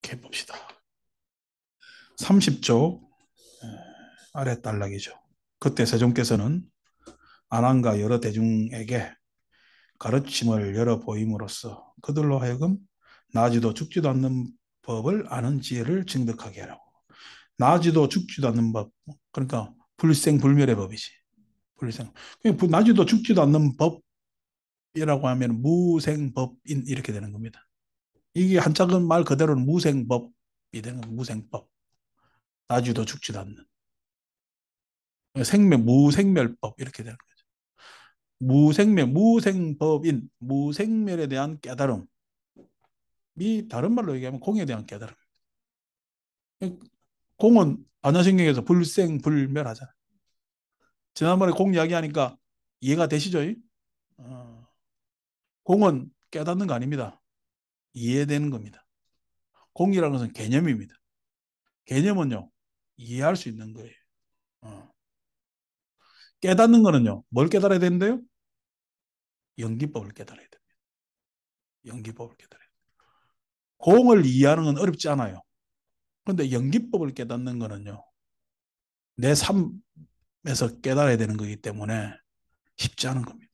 이렇게 봅시다. 30조 아래 단락이죠. 그때 세종께서는 안왕과 여러 대중에게 가르침을 열어 보임으로써 그들로 하여금 나지도 죽지도 않는 법을 아는 지혜를 증득하게 하라고. 나지도 죽지도 않는 법, 그러니까 불생불멸의 법이지. 불생. 나지도 죽지도 않는 법이라고 하면 무생법인 이렇게 되는 겁니다. 이게 한자근 말 그대로는 무생법이 되는 겁니다. 무생법. 나지도 죽지도 않는. 무생멸법 이렇게 되는 거죠. 무생명무생법인 무생멸에 대한 깨달음이 다른 말로 얘기하면 공에 대한 깨달음. 공은 반야신경에서 불생불멸하잖아. 지난번에 공 이야기하니까 이해가 되시죠? 어, 공은 깨닫는 거 아닙니다. 이해되는 겁니다. 공이라는 것은 개념입니다. 개념은요, 이해할 수 있는 거예요. 어. 깨닫는 거는요, 뭘 깨달아야 되는데요? 연기법을 깨달아야 됩니다. 연기법을 깨달아야 돼요. 공을 이해하는 건 어렵지 않아요. 그런데 연기법을 깨닫는 거는요, 내 삶에서 깨달아야 되는 거기 때문에 쉽지 않은 겁니다.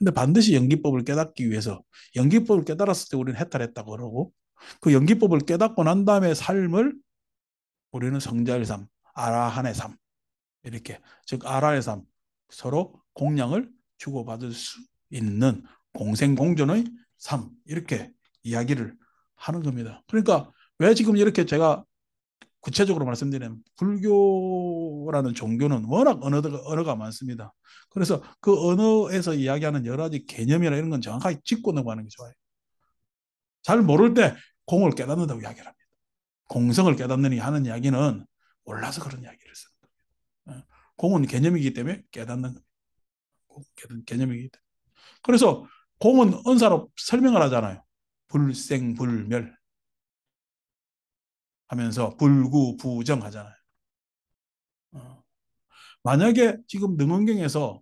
근데 반드시 연기법을 깨닫기 위해서 연기법을 깨달았을 때 우리는 해탈했다고 그러고 그 연기법을 깨닫고 난 다음에 삶을 우리는 성자의 삶, 아라한의 삶 이렇게 즉 아라의 삶 서로 공양을 주고받을 수 있는 공생공존의 삶 이렇게 이야기를 하는 겁니다. 그러니까 왜 지금 이렇게 제가 구체적으로 말씀드리면 불교라는 종교는 워낙 언어가 많습니다. 그래서 그 언어에서 이야기하는 여러 가지 개념이나 이런 건 정확하게 짚고 넘어가는 게 좋아요. 잘 모를 때 공을 깨닫는다고 이야기를 합니다. 공성을 깨닫느니 하는 이야기는 몰라서 그런 이야기를 씁니다. 공은 개념이기 때문에 깨닫는 개념이기 때문에. 그래서 공은 은사로 설명을 하잖아요. 불생불멸 하면서 불구부정 하잖아요. 만약에 지금 능언경에서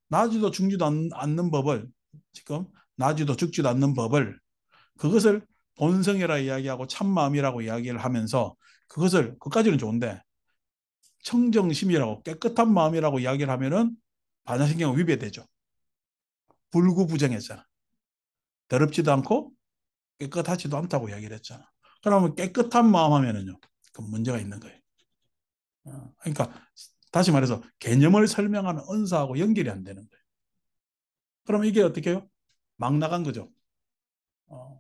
나지도 죽지도 않는 법을 지금 나지도 죽지도 않는 법을 그것을 본성이라 이야기하고 참마음이라고 이야기를 하면서 그것을 그까지는 좋은데 청정심이라고 깨끗한 마음이라고 이야기를 하면은 반야신경 위배되죠. 불구부정했잖아. 더럽지도 않고 깨끗하지도 않다고 이야기를 했잖아. 그러면 깨끗한 마음 하면은요. 그 문제가 있는 거예요. 그러니까 다시 말해서 개념을 설명하는 언사하고 연결이 안 되는 거예요. 그러면 이게 어떻게 해요? 막 나간 거죠. 어,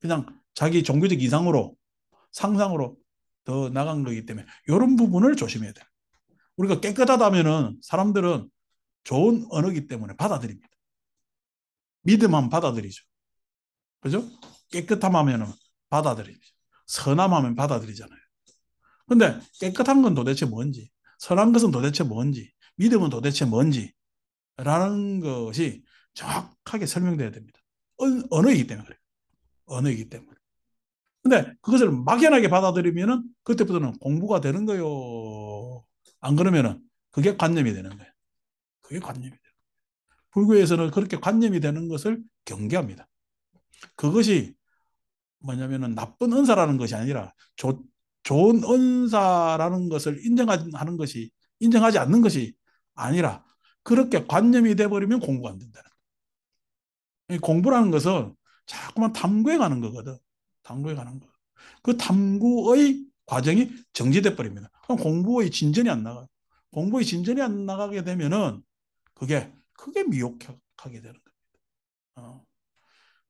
그냥 자기 종교적 이상으로 상상으로 더 나간 거기 때문에 이런 부분을 조심해야 돼요. 우리가 깨끗하다면은 사람들은 좋은 언어기 때문에 받아들입니다. 믿음하면 받아들이죠. 그죠? 깨끗함하면 받아들이죠. 선함하면 받아들이잖아요. 근데 깨끗한 건 도대체 뭔지, 선한 것은 도대체 뭔지, 믿음은 도대체 뭔지 라는 것이 정확하게 설명돼야 됩니다. 언어이기 때문에 그래요. 언어이기 때문에. 근데 그것을 막연하게 받아들이면은 그때부터는 공부가 되는 거요. 안 그러면은 그게 관념이 되는 거예요. 그게 관념이 돼요. 불교에서는 그렇게 관념이 되는 것을 경계합니다. 그것이 뭐냐면은 나쁜 은사라는 것이 아니라 좋은 은사라는 것을 인정하는 것이 인정하지 않는 것이 아니라 그렇게 관념이 돼버리면 공부가 안 된다는 거예요. 공부라는 것은 자꾸만 탐구해 가는 거거든. 탐구해 가는 거. 그 탐구의 과정이 정지돼 버립니다. 그럼 공부의 진전이 안 나가요. 공부의 진전이 안 나가게 되면은 그게 크게 미혹하게 되는 거예요. 어.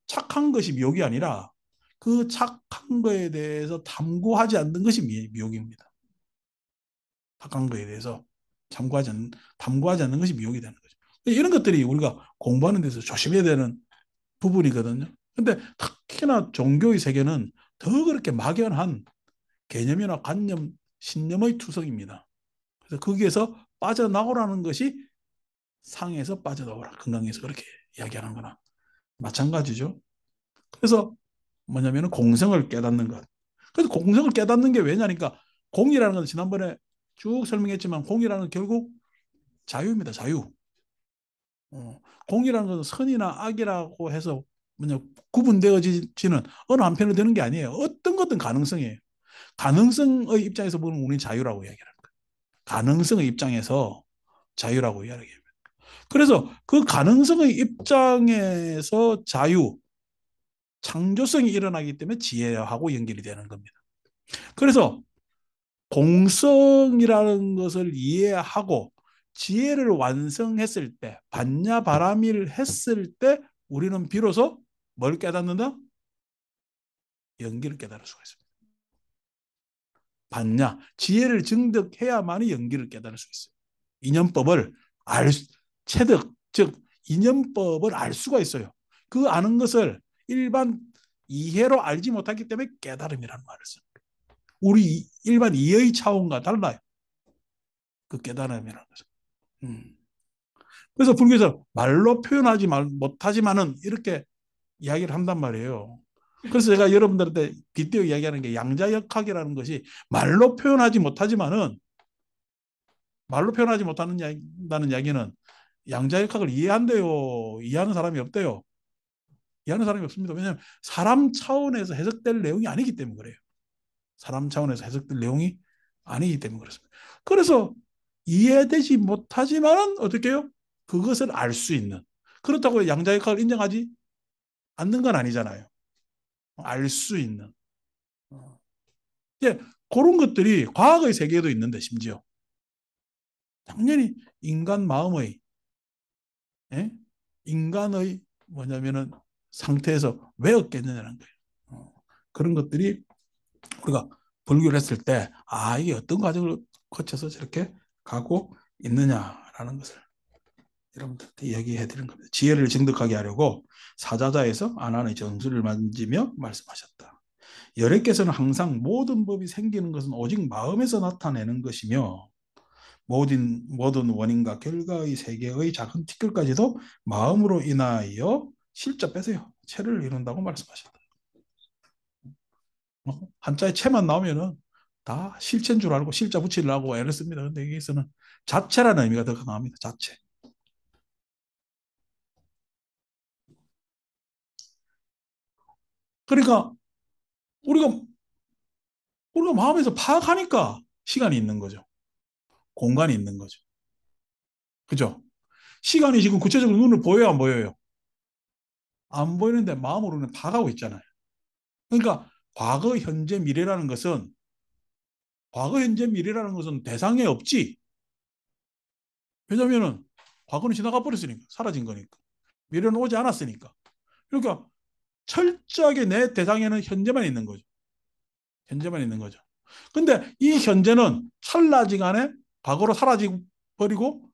착한 것이 미혹이 아니라 그 착한 거에 대해서 탐구하지 않는 것이 미혹입니다. 착한 거에 대해서 탐구하지 않는 것이 미혹이 되는 거죠. 이런 것들이 우리가 공부하는 데서 조심해야 되는 부분이거든요. 근데 특히나 종교의 세계는 더 그렇게 막연한 개념이나 관념, 신념의 투성입니다. 그래서 거기에서 빠져나오라는 것이 상에서 빠져나오라. 건강에서 그렇게 이야기하는 거나 마찬가지죠. 그래서 뭐냐면 공성을 깨닫는 것. 그래서 공성을 깨닫는 게 왜냐니까 공이라는 건 지난번에 쭉 설명했지만 공이라는 건 결국 자유입니다. 자유. 공이라는 것은 선이나 악이라고 해서 뭐냐, 구분되어지는 어느 한편으로 되는 게 아니에요. 어떤 것든 가능성이에요. 가능성의 입장에서 보면 우리는 자유라고 이야기하는 거예요. 가능성의 입장에서 자유라고 이야기해요. 그래서 그 가능성의 입장에서 자유, 창조성이 일어나기 때문에 지혜하고 연결이 되는 겁니다. 그래서 공성이라는 것을 이해하고 지혜를 완성했을 때, 반야바라밀 했을 때 우리는 비로소 뭘 깨닫는다? 연기를 깨달을 수가 있습니다. 반야, 지혜를 증득해야만이 연기를 깨달을 수 있어요. 인연법을 알, 체득, 즉 인연법을 알 수가 있어요. 그 아는 것을 일반 이해로 알지 못하기 때문에 깨달음이라는 말을 써요. 우리 일반 이해의 차원과 달라요. 그 깨달음이라는 것은. 그래서 불교에서 말로 표현하지 못하지만은 이렇게 이야기를 한단 말이에요. 그래서 제가 여러분들한테 빗대어 이야기하는 게 양자역학이라는 것이 말로 표현하지 못한다는 이야기는 양자역학을 이해한대요. 이해하는 사람이 없대요. 이해하는 사람이 없습니다. 왜냐하면 사람 차원에서 해석될 내용이 아니기 때문에 그래요. 사람 차원에서 해석될 내용이 아니기 때문에 그렇습니다. 그래서 이해되지 못하지만은 어떻게 해요? 그것을 알 수 있는. 그렇다고 양자역학을 인정하지 않는 건 아니잖아요. 알 수 있는. 이제 그런 것들이 과학의 세계에도 있는데 심지어 당연히 인간 마음의 예? 인간의 뭐냐면은 상태에서 왜 얻겠느냐는 거예요. 그런 것들이 우리가 불교를 했을 때 이게 어떤 과정을 거쳐서 저렇게 가고 있느냐라는 것을 여러분들한테 이야기해 드리는 겁니다. 지혜를 증득하게 하려고 사자자에서 아난의 정수를 만지며 말씀하셨다. 열애께서는 항상 모든 법이 생기는 것은 오직 마음에서 나타내는 것이며 모든 원인과 결과의 세계의 작은 티끌까지도 마음으로 인하여 실자 빼세요. 체를 이룬다고 말씀하셨다. 한자에 체만 나오면은 다 실체인 줄 알고 실자 붙이려고 애를 씁니다. 근데 여기서는 자체라는 의미가 더 강합니다. 자체. 그러니까 우리가 우리가 마음에서 파악하니까 시간이 있는 거죠. 공간이 있는 거죠. 그죠? 시간이 지금 구체적으로 눈을 보여요, 안 보여요? 안 보이는데 마음으로는 파악하고 있잖아요. 그러니까 과거, 현재, 미래라는 것은 대상에 없지. 왜냐면은 과거는 지나가 버렸으니까. 사라진 거니까. 미래는 오지 않았으니까. 그러니까 철저하게 내 대상에는 현재만 있는 거죠. 현재만 있는 거죠. 근데 이 현재는 찰나지간에 과거로 사라져 버리고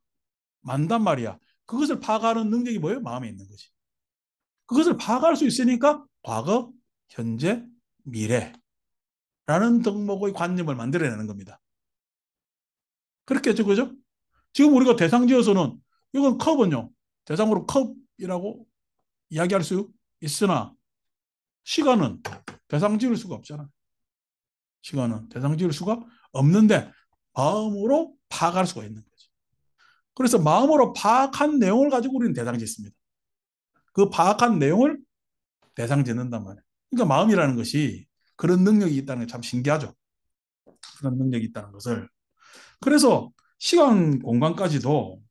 만단 말이야. 그것을 파악하는 능력이 뭐예요? 마음에 있는 거지. 그것을 파악할 수 있으니까 과거, 현재, 미래라는 덕목의 관념을 만들어내는 겁니다. 그렇겠죠, 그죠? 지금 우리가 대상지어서는 이건 컵은요. 대상으로 컵이라고 이야기할 수 있으나 시간은 대상 지을 수가 없잖아. 시간은 대상 지을 수가 없는데 마음으로 파악할 수가 있는 거죠. 그래서 마음으로 파악한 내용을 가지고 우리는 대상 짓습니다. 그 파악한 내용을 대상 짓는단 말이에요. 그러니까 마음이라는 것이 그런 능력이 있다는 게 참 신기하죠. 그런 능력이 있다는 것을. 그래서 시간 공간까지도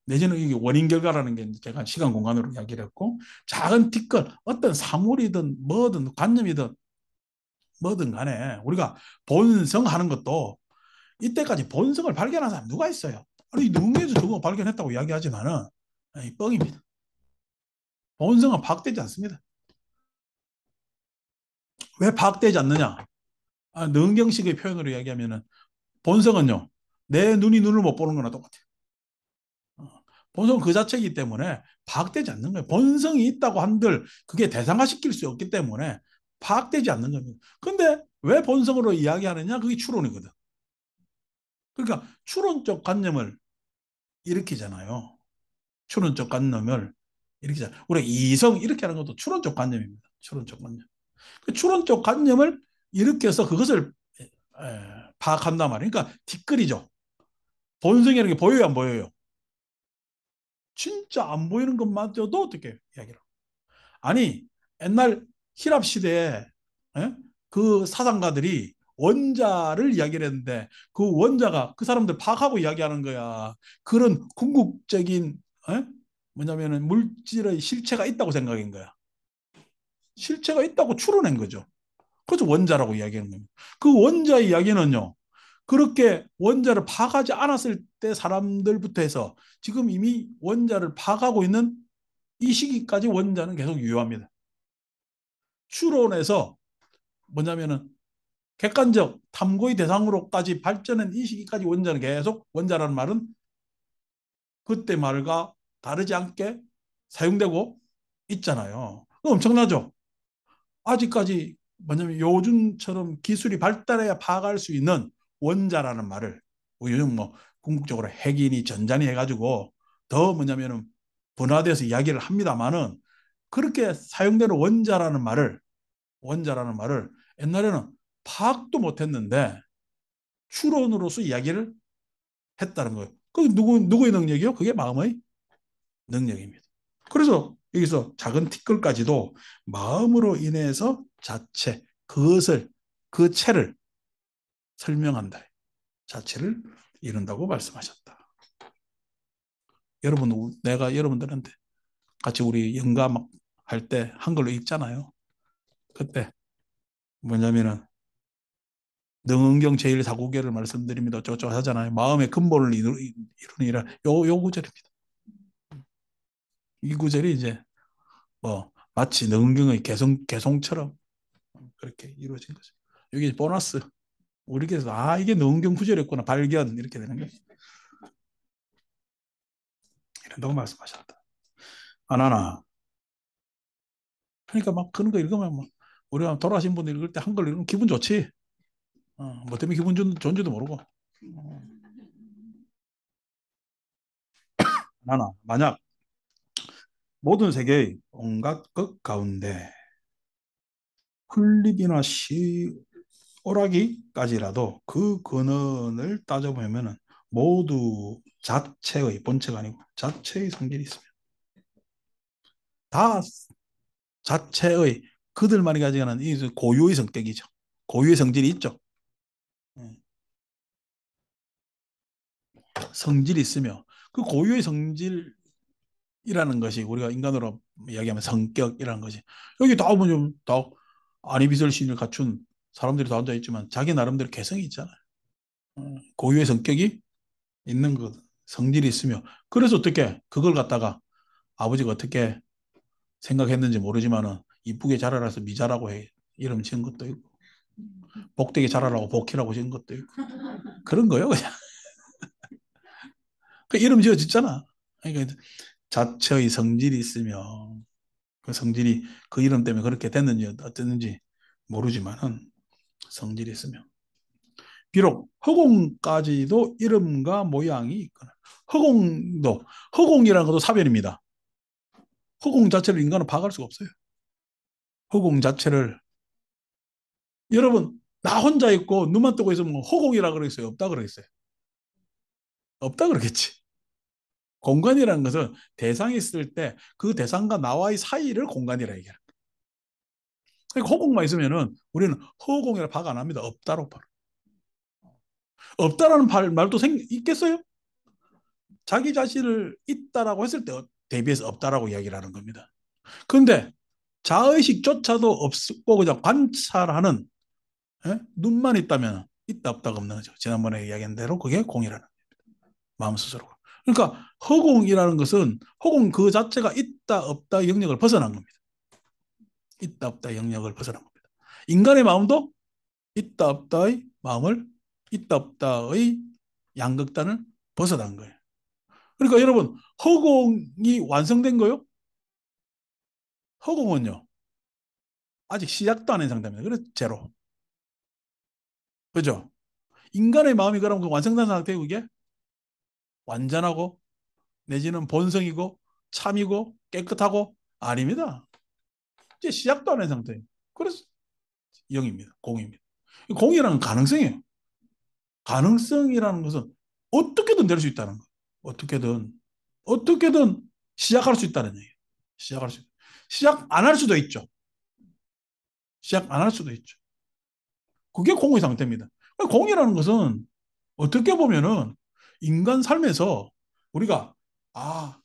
내지는 이게 원인 결과라는 게 제가 시간 공간으로 이야기를 했고 작은 티끌 어떤 사물이든 뭐든 관념이든 뭐든 간에 우리가 본성하는 것도 이때까지 본성을 발견한 사람 누가 있어요? 아니 능에서 저거 발견했다고 이야기하지만은 뻥입니다. 본성은 파악되지 않습니다. 왜 파악되지 않느냐? 능경식의 표현으로 이야기하면은 본성은요 내 눈이 눈을 못 보는 거나 똑같아요. 본성은 그 자체이기 때문에 파악되지 않는 거예요. 본성이 있다고 한들 그게 대상화시킬 수 없기 때문에 파악되지 않는 겁니다. 근데 왜 본성으로 이야기하느냐? 그게 추론이거든. 그러니까 추론적 관념을 일으키잖아요. 추론적 관념을 일으키잖아요. 우리가 이성 이렇게 하는 것도 추론적 관념입니다. 추론적 관념. 그 추론적 관념을 일으켜서 그것을 파악한단 말이에요. 그러니까 뒷글이죠. 본성이라는 게 보여요, 안 보여요? 진짜 안 보이는 것마저도 어떻게 이야기를 아니 옛날 히랍 시대에 예? 그 사상가들이 원자를 이야기를 했는데 그 원자가 그 사람들 파악하고 이야기하는 거야. 그런 궁극적인 예? 뭐냐면은 물질의 실체가 있다고 생각인 거야. 실체가 있다고 추론한 거죠. 그래서 원자라고 이야기하는 겁니다. 그 원자의 이야기는요. 그렇게 원자를 파악하지 않았을 때 사람들부터 해서 지금 이미 원자를 파악하고 있는 이 시기까지 원자는 계속 유효합니다. 추론에서 뭐냐면은 객관적 탐구의 대상으로까지 발전한 이 시기까지 원자는 계속 원자라는 말은 그때 말과 다르지 않게 사용되고 있잖아요. 엄청나죠? 아직까지 뭐냐면 요즘처럼 기술이 발달해야 파악할 수 있는 원자라는 말을 요즘 뭐 궁극적으로 핵이니 전자니 해가지고 더 뭐냐면은 분화돼서 이야기를 합니다만은 그렇게 사용되는 원자라는 말을 옛날에는 파악도 못했는데 추론으로서 이야기를 했다는 거예요. 그 누구의 능력이요? 그게 마음의 능력입니다. 그래서 여기서 작은 티끌까지도 마음으로 인해서 자체 그것을 그 체를 설명한다. 자체를 이룬다고 말씀하셨다. 여러분 내가 여러분들한테 같이 우리 영감 할 때 한글로 읽잖아요. 그때 뭐냐면은 능은경 제1사구계를 말씀드립니다. 어쩌고 하잖아요. 마음의 근본을 이루니라. 요 구절입니다. 이 구절이 이제 뭐 마치 능은경의 개송처럼 그렇게 이루어진 거죠. 여기 보너스. 우리께서 이게 능은경 구절이었구나. 발견 이렇게 되는 거죠. 이런다고 말씀하셨다. 하나나. 그러니까 막 그런 거 읽으면 막 우리가 돌아가신 분들 읽을 때 한글 읽으면 기분 좋지. 뭐 때문에 기분 좋은지도 모르고. 하나 만약 모든 세계의 온갖 것 가운데 풀잎이나 오라기까지라도 그 근원을 따져보면 모두 자체의 본체가 아니고 자체의 성질이 있습니다. 다 자체의 그들만이 가지고 있는 이 고유의 성격이죠. 고유의 성질이 있죠. 음, 성질이 있으며 그 고유의 성질이라는 것이 우리가 인간으로 이야기하면 성격이라는 것이 여기 다 보면 다 아니비설신을 갖춘 사람들이 다 앉아 있지만 자기 나름대로 개성이 있잖아요. 고유의 성격이 있는 것, 성질이 있으며 그래서 어떻게 그걸 갖다가 아버지가 어떻게 생각했는지 모르지만은 이쁘게 자라라서 미자라고 해 이름 지은 것도 있고 복되게 자라라고 복희라고 지은 것도 있고 그런 거예요 그냥 그 이름 지어졌잖아. 그러니까 자체의 성질이 있으며 그 성질이 그 이름 때문에 그렇게 됐는지 어땠는지 모르지만은 성질이 있으며 비록 허공까지도 이름과 모양이 있거나 허공이라는 것도 사변입니다. 허공 자체를 인간은 파악할 수가 없어요. 허공 자체를 여러분 나 혼자 있고 눈만 뜨고 있으면 허공이라 그러겠어요? 없다 그러겠어요? 없다 그러겠지. 공간이라는 것은 대상이 있을 때 그 대상과 나와의 사이를 공간이라 얘기해요. 그러니까 허공만 있으면은 우리는 허공이라 파악 안 합니다. 없다로 봐. 없다라는 말도 있겠어요? 자기 자신을 있다라고 했을 때 대비해서 없다라고 이야기를 하는 겁니다. 그런데 자의식조차도 없고 그냥 관찰하는 눈만 있다면 있다 없다가 없는 거죠. 지난번에 이야기한 대로 그게 공이라는 마음 스스로. 그러니까 허공이라는 것은 허공 그 자체가 있다 없다 영역을 벗어난 겁니다. 있다 없다 영역을 벗어난 겁니다. 인간의 마음도 있다 없다의 마음을 있다 없다의 양극단을 벗어난 거예요. 그러니까 여러분 허공이 완성된 거요? 허공은요 아직 시작도 안 한 상태입니다. 그래서 제로. 그죠? 인간의 마음이 그럼 그 완성된 상태고 그게 완전하고 내지는 본성이고 참이고 깨끗하고 아닙니다. 이제 시작도 안 한 상태예요. 그래서 0입니다. 공입니다. 공이라는 가능성이에요. 가능성이라는 것은 어떻게든 될 수 있다는 거예요. 어떻게든 시작할 수 있다는 얘기예요. 시작 안 할 수도 있죠. 시작 안 할 수도 있죠. 그게 공의 상태입니다. 공이라는 것은 어떻게 보면은 인간 삶에서 우리가 아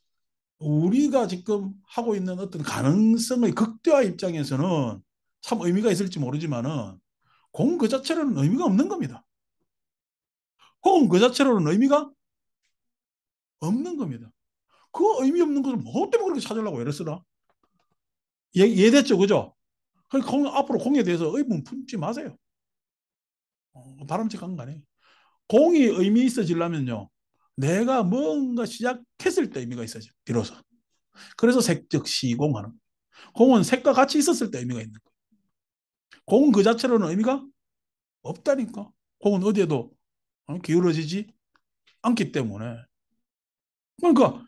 우리가 지금 하고 있는 어떤 가능성의 극대화 입장에서는 참 의미가 있을지 모르지만은 공 그 자체로는 의미가 없는 겁니다. 공은 그 자체로는 의미가 없는 겁니다. 그 의미 없는 것을 뭐 때문에 그렇게 찾으려고 애를 쓰나? 이해됐죠, 그죠? 그러니까 앞으로 공에 대해서 의문 품지 마세요. 바람직한 거 아니에요. 공이 의미 있어지려면요, 내가 뭔가 시작했을 때 의미가 있어져, 비로소. 그래서 색즉 시공하는 거예요. 공은 색과 같이 있었을 때 의미가 있는 거예요. 공은 그 자체로는 의미가 없다니까. 공은 어디에도 기울어지지 않기 때문에. 그러니까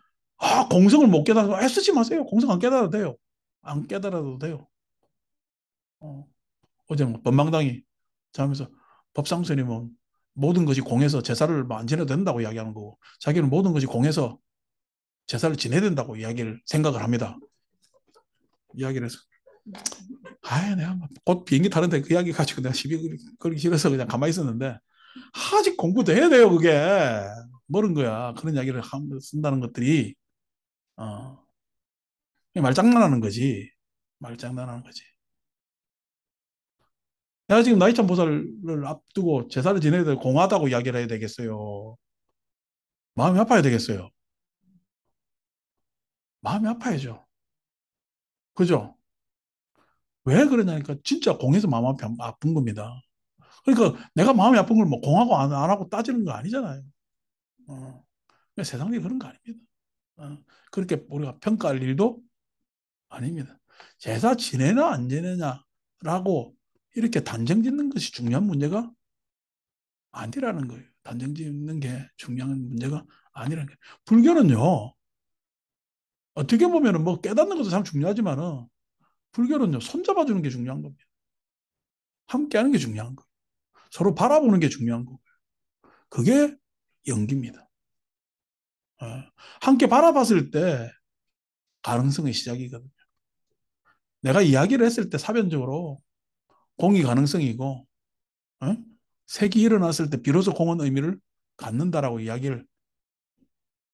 공성을 못 깨달아서 애쓰지 마세요. 공성 안 깨달아도 돼요. 안 깨달아도 돼요. 어. 어제 뭐 법망당이 자면서 법상스님은 모든 것이 공에서 제사를 안 지내도 된다고 이야기하는 거고 자기는 모든 것이 공에서 제사를 지내야 된다고 이야기를 생각을 합니다. 이야기를 해서 내가 곧 비행기 타는데 그 이야기 가지고 내가 시비 걸기 싫어서 그냥 가만히 있었는데 아직 공부도 해야 돼요 그게 모른 거야. 그런 이야기를 쓴다는 것들이 어, 말장난하는 거지. 말장난하는 거지. 내가 지금 나이참 보살을 앞두고 제사를 지내야 될 공하다고 이야기를 해야 되겠어요. 마음이 아파야 되겠어요. 마음이 아파야죠. 그죠? 왜 그러냐니까 진짜 공에서 마음 아픈 겁니다. 그러니까 내가 마음이 아픈 걸 뭐 공하고 안 하고 따지는 거 아니잖아요. 세상에 그런 거 아닙니다. 어, 그렇게 우리가 평가할 일도 아닙니다. 제사 지내나 안 지내냐라고 이렇게 단정 짓는 것이 중요한 문제가 아니라는 거예요. 단정 짓는 게 중요한 문제가 아니라는 거예요. 불교는요, 어떻게 보면은 뭐 깨닫는 것도 참 중요하지만은 불교는요, 손잡아주는 게 중요한 겁니다. 함께 하는 게 중요한 거예요. 서로 바라보는 게 중요한 거고요. 그게 연기입니다. 함께 바라봤을 때 가능성의 시작이거든요. 내가 이야기를 했을 때 사변적으로 공이 가능성이고 어? 색이 일어났을 때 비로소 공은 의미를 갖는다라고 이야기를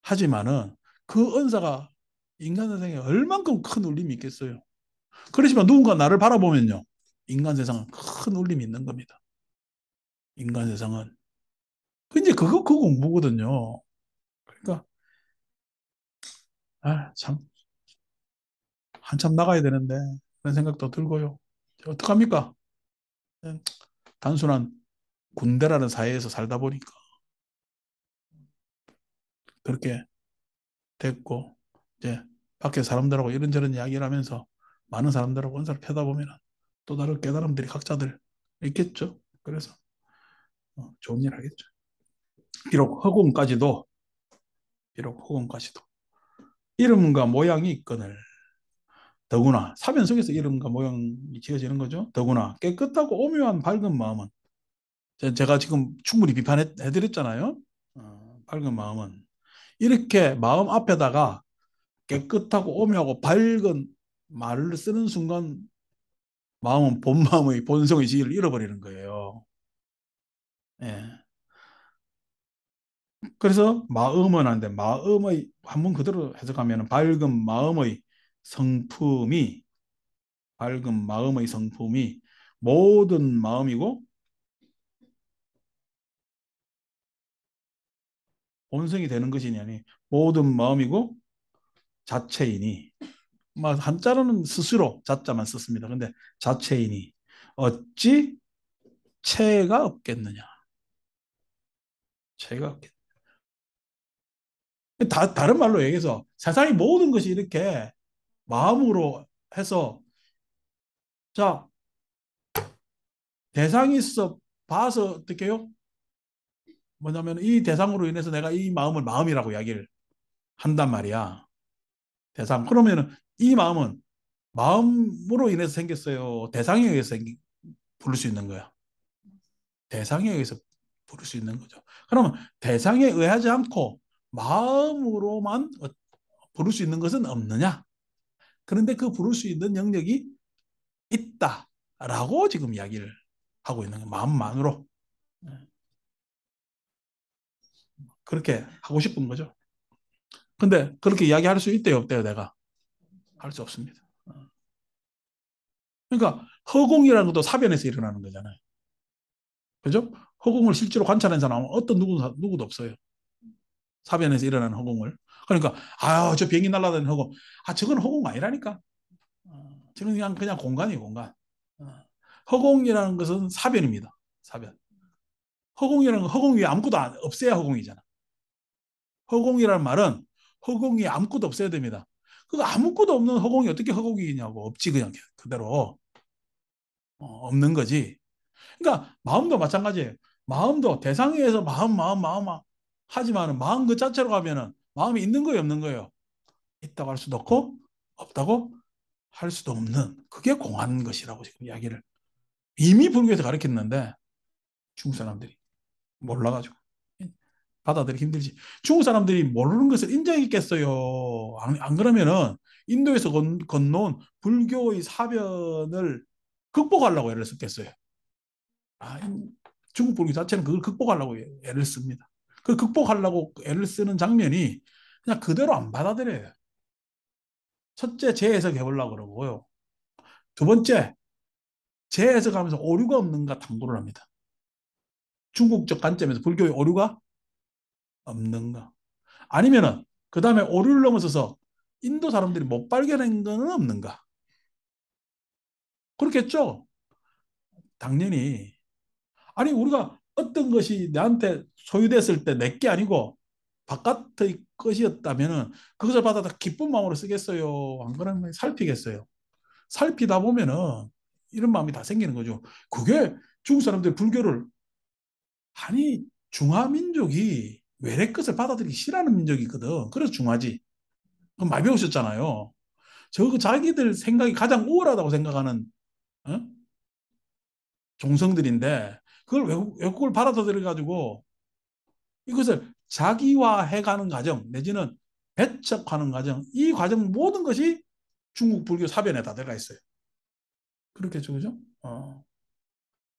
하지만은 그 은사가 인간 세상에 얼만큼 큰 울림이 있겠어요. 그렇지만 누군가 나를 바라보면요. 인간 세상은 큰 울림이 있는 겁니다. 인간 세상은. 이제 그 공부거든요. 그러니까 참 한참 나가야 되는데 그런 생각도 들고요. 어떡합니까? 단순한 군대라는 사회에서 살다 보니까 그렇게 됐고 이제 밖에 사람들하고 이런저런 이야기를 하면서 많은 사람들하고 원사를 펴다 보면 또 다른 깨달음들이 각자들 있겠죠. 그래서 좋은 일 하겠죠. 비록 허공까지도 비록 허공까지도 이름과 모양이 있거늘 더구나 사변 속에서 이름과 모양이 지어지는 거죠. 더구나 깨끗하고 오묘한 밝은 마음은 제가 지금 충분히 비판해드렸잖아요. 밝은 마음은 이렇게 마음 앞에다가 깨끗하고 오묘하고 밝은 말을 쓰는 순간 마음은 본 마음의 본성의 지위를 잃어버리는 거예요. 예. 그래서 마음은 한데 마음의 한문 그대로 해석하면 밝은 마음의 성품이 밝은 마음의 성품이 모든 마음이고 본성이 되는 것이냐니 모든 마음이고 자체이니 한자로는 스스로 자자만 썼습니다. 근데 자체이니 어찌 체가 없겠느냐. 체가 없겠. 다른 말로 얘기해서 세상의 모든 것이 이렇게 마음으로 해서 자 대상이 있어 봐서 어떻게 해요? 뭐냐면 이 대상으로 인해서 내가 이 마음을 마음이라고 이야기를 한단 말이야. 대상. 그러면은 이 마음은 마음으로 인해서 생겼어요. 대상에 의해서 부를 수 있는 거야. 대상에 의해서 부를 수 있는 거죠. 그러면 대상에 의하지 않고 마음으로만 부를 수 있는 것은 없느냐? 그런데 그 부를 수 있는 영역이 있다. 라고 지금 이야기를 하고 있는 거예요. 마음만으로. 그렇게 하고 싶은 거죠. 근데 그렇게 이야기할 수 있대요, 없대요, 내가? 할 수 없습니다. 그러니까 허공이라는 것도 사변에서 일어나는 거잖아요. 그죠? 허공을 실제로 관찰한 사람은 어떤 누구도 없어요. 사변에서 일어나는 허공을. 그러니까 저 비행기 날아다니는 허공. 저건 허공 아니라니까. 저는 그냥 공간이에요, 공간. 어. 허공이라는 것은 사변입니다. 사변. 허공이라는 건 허공 위에 아무것도 없어야 허공이잖아. 허공이라는 말은 허공 위에 아무것도 없어야 됩니다. 그 아무것도 없는 허공이 어떻게 허공이냐고. 없지, 그냥 그대로. 없는 거지. 그러니까 마음도 마찬가지예요. 마음도 대상에서 마음 하지만 마음 그 자체로 가면은 마음이 있는 거예요, 없는 거예요. 있다고 할 수도 없고 없다고 할 수도 없는 그게 공한 것이라고 지금 이야기를 이미 불교에서 가르쳤는데 중국 사람들이 몰라가지고 받아들이기 힘들지. 중국 사람들이 모르는 것을 인정했겠어요. 안 그러면은 인도에서 건너온 불교의 사변을 극복하려고 애를 썼겠어요. 아, 중국 불교 자체는 그걸 극복하려고 애를 씁니다. 그 극복하려고 애를 쓰는 장면이 그냥 그대로 안 받아들여요. 첫째, 재해석 해보려고 그러고요. 두 번째, 재해석하면서 오류가 없는가 탐구를 합니다. 중국적 관점에서 불교의 오류가 없는가. 아니면은 그 다음에 오류를 넘어서서 인도 사람들이 못 발견한 거는 없는가. 그렇겠죠? 당연히. 아니 우리가 어떤 것이 나한테 소유됐을 때 내 게 아니고 바깥의 것이었다면은 그것을 받아 다 기쁜 마음으로 쓰겠어요? 안 그러면 살피겠어요? 살피다 보면은 이런 마음이 다 생기는 거죠. 그게 중국 사람들 불교를 아니 중화민족이 외래 것을 받아들이기 싫어하는 민족이거든. 그래서 중화지. 그럼 많이 배우셨잖아요. 저 자기들 생각이 가장 우월하다고 생각하는 어? 종성들인데 그걸 외국을 받아들여 가지고 이것을 자기화해가는 과정 내지는 배척하는 과정 이 과정 모든 것이 중국 불교 사변에 다 들어가 있어요. 그렇겠죠, 그죠?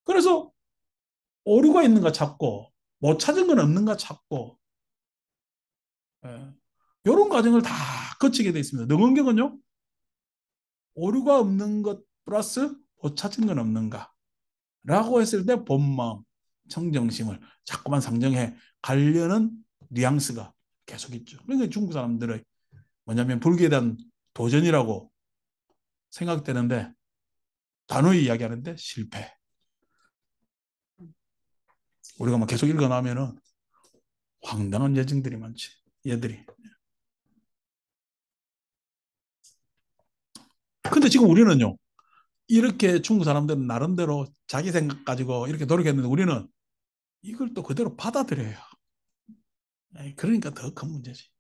그래서 오류가 있는가 찾고 못 찾은 건 없는가 찾고 예. 이런 과정을 다 거치게 돼 있습니다. 능원경은요 오류가 없는 것 플러스 못 찾은 건 없는가 라고 했을 때 본마음 청정심을 자꾸만 상정해 가려는 뉘앙스가 계속 있죠. 그러니까 중국 사람들의 뭐냐면 불교에 대한 도전이라고 생각되는데 단호히 이야기하는데 실패. 우리가 막 계속 읽어나면은 황당한 예증들이 많지. 얘들이. 근데 지금 우리는요. 이렇게 중국 사람들은 나름대로 자기 생각 가지고 이렇게 노력했는데 우리는 이걸 또 그대로 받아들여요. 그러니까 더 큰 문제지.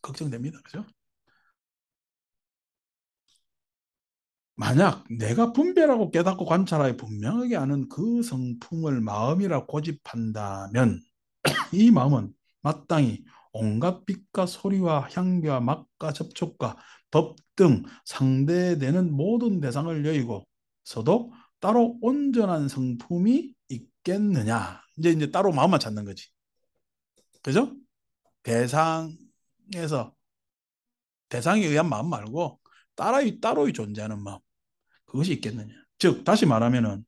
걱정됩니다. 그죠? 만약 내가 분별하고 깨닫고 관찰하여 분명하게 아는 그 성품을 마음이라 고집한다면 이 마음은 마땅히 온갖 빛과 소리와 향기와 맛과 접촉과 법 등 상대되는 모든 대상을 여의고서도 따로 온전한 성품이 있겠느냐. 이제 따로 마음만 찾는 거지. 그죠? 대상에서 대상에 의한 마음 말고 따로이 존재하는 마음. 그것이 있겠느냐. 즉 다시 말하면은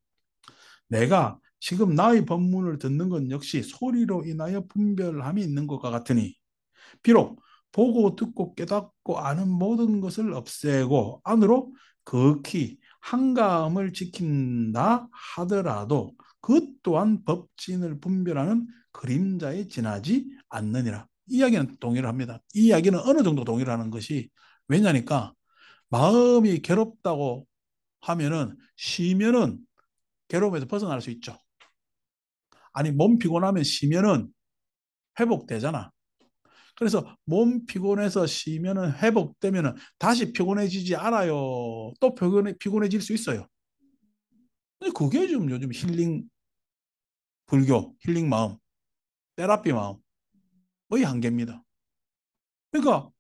내가 지금 나의 법문을 듣는 건 역시 소리로 인하여 분별함이 있는 것과 같으니 비록 보고 듣고 깨닫고 아는 모든 것을 없애고 안으로 극히 한가함을 지킨다 하더라도 그 또한 법진을 분별하는 그림자에 지나지 않느니라. 이 이야기는 동의를 합니다. 이 이야기는 어느 정도 동의를 하는 것이 왜냐니까 마음이 괴롭다고 하면은 쉬면은 괴로움에서 벗어날 수 있죠. 아니 몸 피곤하면 쉬면은 회복되잖아. 그래서 몸 피곤해서 쉬면은 회복되면은 다시 피곤해지지 않아요. 또 피곤해질 수 있어요. 근데 그게 좀 요즘 힐링 불교, 힐링 마음, 테라피 마음의 한계입니다. 그러니까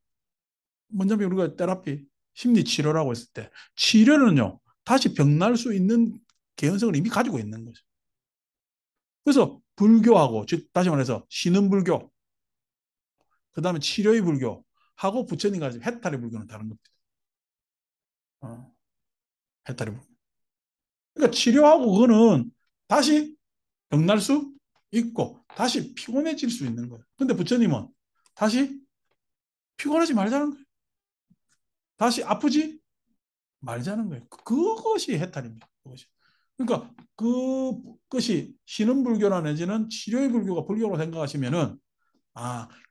먼저 우리가 테라피 심리 치료라고 했을 때 치료는요 다시 병날 수 있는 개연성을 이미 가지고 있는 거죠. 그래서 불교하고, 즉 다시 말해서 신흥불교, 그 다음에 치료의 불교하고 부처님과 해탈의 불교는 다른 겁니다. 해탈의 불교. 그러니까 치료하고 그거는 다시 병날 수 있고 다시 피곤해질 수 있는 거예요. 근데 부처님은 다시 피곤하지 말자는 거예요. 다시 아프지 말자는 거예요. 그것이 해탈입니다. 그것이. 그러니까 그것이 신흥불교나 내지는 치료의 불교가 불교로 생각하시면은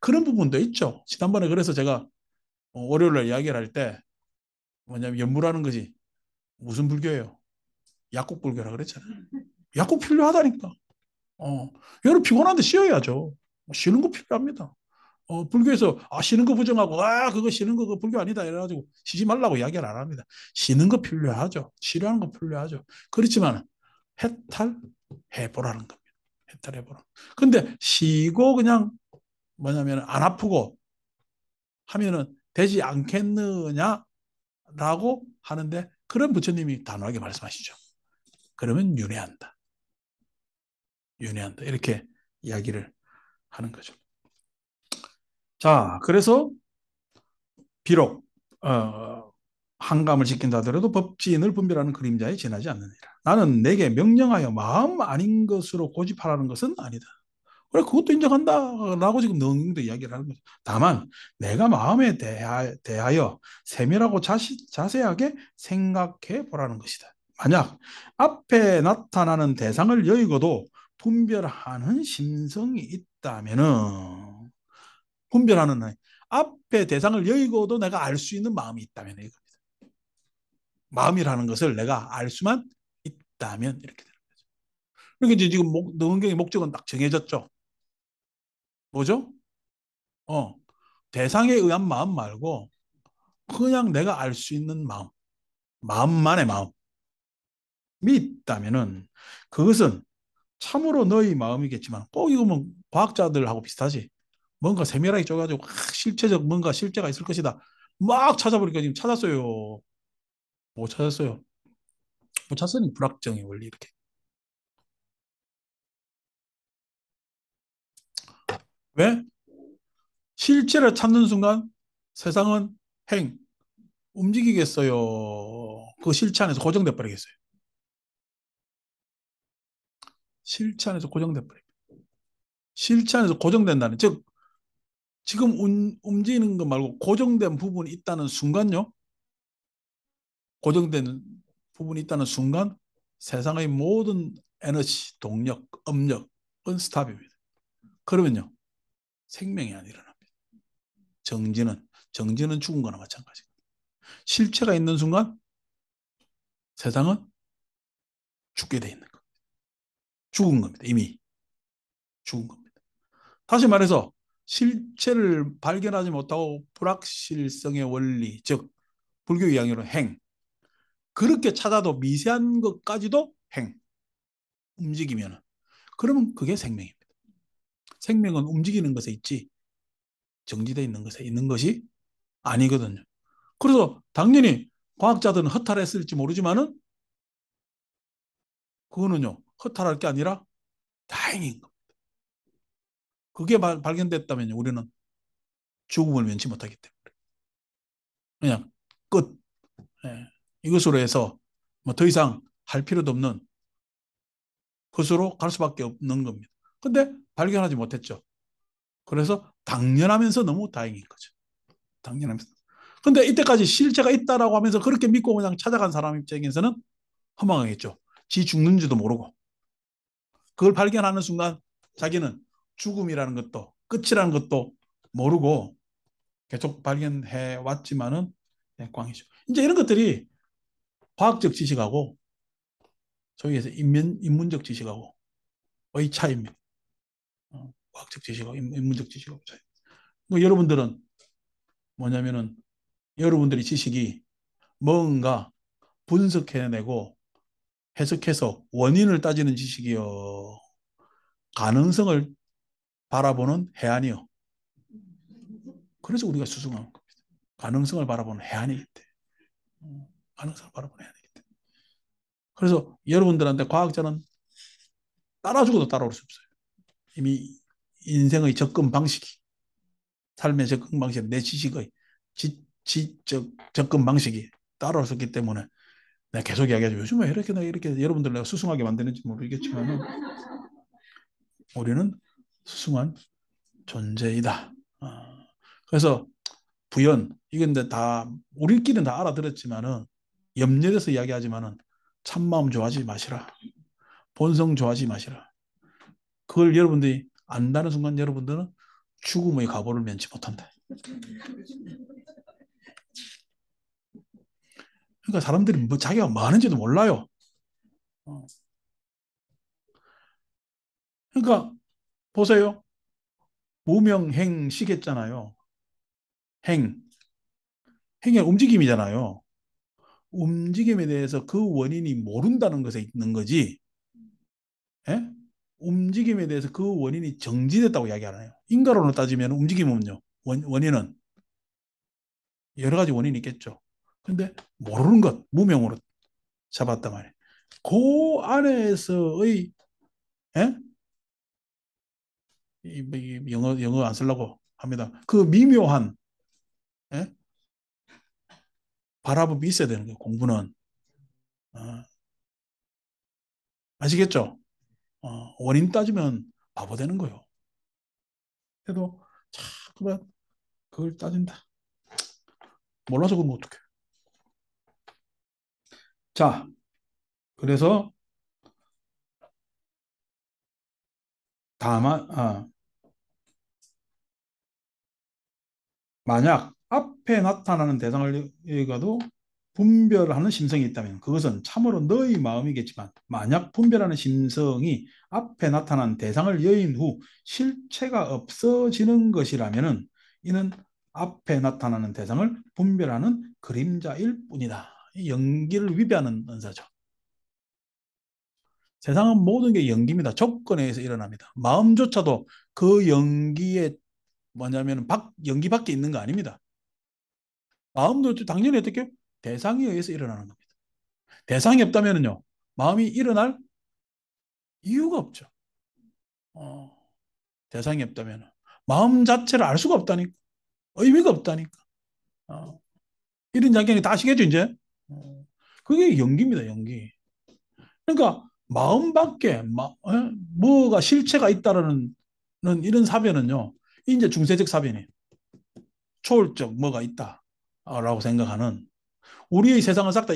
그런 부분도 있죠. 지난번에 그래서 제가 월요일날 이야기를 할 때 뭐냐면 연무라는 것이 무슨 불교예요? 약국 불교라 그랬잖아요. 약국 필요하다니까. 여러분 피곤한데 쉬어야죠. 쉬는 거 필요합니다. 불교에서 쉬는 거 부정하고 그거 쉬는 거 그거 불교 아니다 이래가지고 쉬지 말라고 이야기를 안 합니다. 쉬는 거 필요하죠. 치료하는 거 필요하죠. 그렇지만 해탈해보라는 겁니다. 해탈해보라. 근데 쉬고 그냥 뭐냐면 안 아프고 하면은 되지 않겠느냐라고 하는데 그런 부처님이 단호하게 말씀하시죠. 그러면 윤회한다. 윤회한다. 이렇게 이야기를 하는 거죠. 자, 그래서 비록 한감을 지킨다 하더라도 법진을 분별하는 그림자에 지나지 않느니라. 나는 내게 명령하여 마음 아닌 것으로 고집하라는 것은 아니다. 그래, 그것도 인정한다라고 지금 능도 이야기를 하는 거죠. 다만 내가 마음에 대하여 세밀하고 자세하게 생각해 보라는 것이다. 만약 앞에 나타나는 대상을 여의고도 분별하는 심성이 있다면은 분별하는 앞에 대상을 여의고도 내가 알 수 있는 마음이 있다면 이겁니다. 마음이라는 것을 내가 알 수만 있다면 이렇게 되는 거죠. 그러니까 이제 지금 능은경의 목적은 딱 정해졌죠. 뭐죠? 어, 대상에 의한 마음 말고 그냥 내가 알 수 있는 마음, 마음만의 마음이 있다면은 그것은 참으로 너의 마음이겠지만 꼭 이거 뭐 과학자들하고 비슷하지. 뭔가 세밀하게 쪼가지고 실체적 뭔가 실제가 있을 것이다. 막 찾아보니까 지금 찾았어요. 못 찾았어요. 못 찾았으니 불확정의 원리 이렇게. 왜? 실체를 찾는 순간 세상은 움직이겠어요. 그 실체 안에서 고정돼 버리겠어요. 실체 안에서 고정돼 버려요. 실체 안에서 고정된다는 즉 지금 움직이는 것 말고 고정된 부분이 있다는 순간요. 고정된 부분이 있다는 순간 세상의 모든 에너지, 동력, 업력은 스탑입니다. 그러면요. 생명이 안 일어납니다. 정지는 죽은 거나 마찬가지입니다. 실체가 있는 순간 세상은 죽게 돼 있는 겁니다. 죽은 겁니다. 이미 죽은 겁니다. 다시 말해서 실체를 발견하지 못하고 불확실성의 원리, 즉 불교 이야기로 그렇게 찾아도 미세한 것까지도 움직이면 그러면 그게 생명입니다. 생명은 움직이는 것에 있지 정지되어 있는 것에 있는 것이 아니거든요. 그래서 당연히 과학자들은 허탈했을지 모르지만은 그거는요 허탈할 게 아니라 다행인 겁니다. 그게 발견됐다면 우리는 죽음을 면치 못하기 때문에 그냥 끝. 예. 이것으로 해서 뭐 더 이상 할 필요도 없는 것으로 갈 수밖에 없는 겁니다. 근데 발견하지 못했죠. 그래서 당연하면서 너무 다행인 거죠. 당연하면서. 근데 이때까지 실체가 있다라고 하면서 그렇게 믿고 그냥 찾아간 사람 입장에서는 허망하겠죠. 지 죽는지도 모르고. 그걸 발견하는 순간 자기는 죽음이라는 것도 끝이라는 것도 모르고 계속 발견해 왔지만은 꽝이죠. 이제 이런 것들이 과학적 지식하고 소위 해서 인문적 지식하고의 차이입니다. 과학적 지식하고 인문적 지식하고 차이. 뭐 여러분들은 뭐냐면은 여러분들의 지식이 뭔가 분석해내고 해석해서 원인을 따지는 지식이요. 가능성을 바라보는 해안이요. 그래서 우리가 수승한 겁니다. 가능성을 바라보는 해안이기 때문에. 가능성을 바라보는 해안이기 때문에. 그래서 여러분들한테 과학자는 따라 죽어도 따라올 수 없어요. 이미 인생의 접근 방식이, 삶의 접근 방식, 내 지식의 접근 방식이 따라올 수 있기 때문에 내가 계속 이야기하죠. 요즘 왜 이렇게 여러분들 내가 수승하게 만드는지 모르겠지만 우리는 수승한 존재이다. 그래서 부연 이건 다 우리끼리는 다 알아들었지만은 염려돼서 이야기하지만은 참마음 좋아하지 마시라. 본성 좋아하지 마시라. 그걸 여러분들이 안다는 순간 여러분들은 죽음의 가보를 면치 못한다. 그러니까 사람들이 뭐 자기가 뭐 하는지도 몰라요. 그러니까 보세요. 무명행시겠잖아요. 행. 행의 움직임이잖아요. 움직임에 대해서 그 원인이 모른다는 것에 있는 거지. 예? 움직임에 대해서 그 원인이 정지됐다고 이야기 안 해요. 인과론으로 따지면 움직임은요. 원인은 여러 가지 원인이 있겠죠. 근데 모르는 것, 무명으로 잡았단 말이에요. 그 안에서의 예? 영어 안 쓰려고 합니다. 그 미묘한 예? 바라봄이 있어야 되는 거예요. 공부는. 어, 아시겠죠? 원인 따지면 바보 되는 거예요. 그래도 자꾸만 그걸 따진다. 몰라서 그러면 어떡해. 자, 그래서 다만 만약 앞에 나타나는 대상을 읽어도 분별하는 심성이 있다면 그것은 참으로 너의 마음이겠지만 만약 분별하는 심성이 앞에 나타난 대상을 여인 후 실체가 없어지는 것이라면 이는 앞에 나타나는 대상을 분별하는 그림자일 뿐이다. 연기를 위배하는 은사죠. 세상은 모든 게 연기입니다. 조건에 의해서 일어납니다. 마음조차도 그 연기에 뭐냐면 연기 밖에 있는 거 아닙니다. 마음도 당연히 어떻게 대상에 의해서 일어나는 겁니다. 대상이 없다면요 마음이 일어날 이유가 없죠. 어, 대상이 없다면 마음 자체를 알 수가 없다니까. 의미가 없다니까. 어, 이런 이야기는 다 아시겠죠 이제? 어, 그게 연기입니다. 연기. 그러니까 마음밖에 뭐가 실체가 있다라는 이런 사변은요. 이제 중세적 사변이에요. 초월적 뭐가 있다라고 생각하는 우리의 세상은 싹 다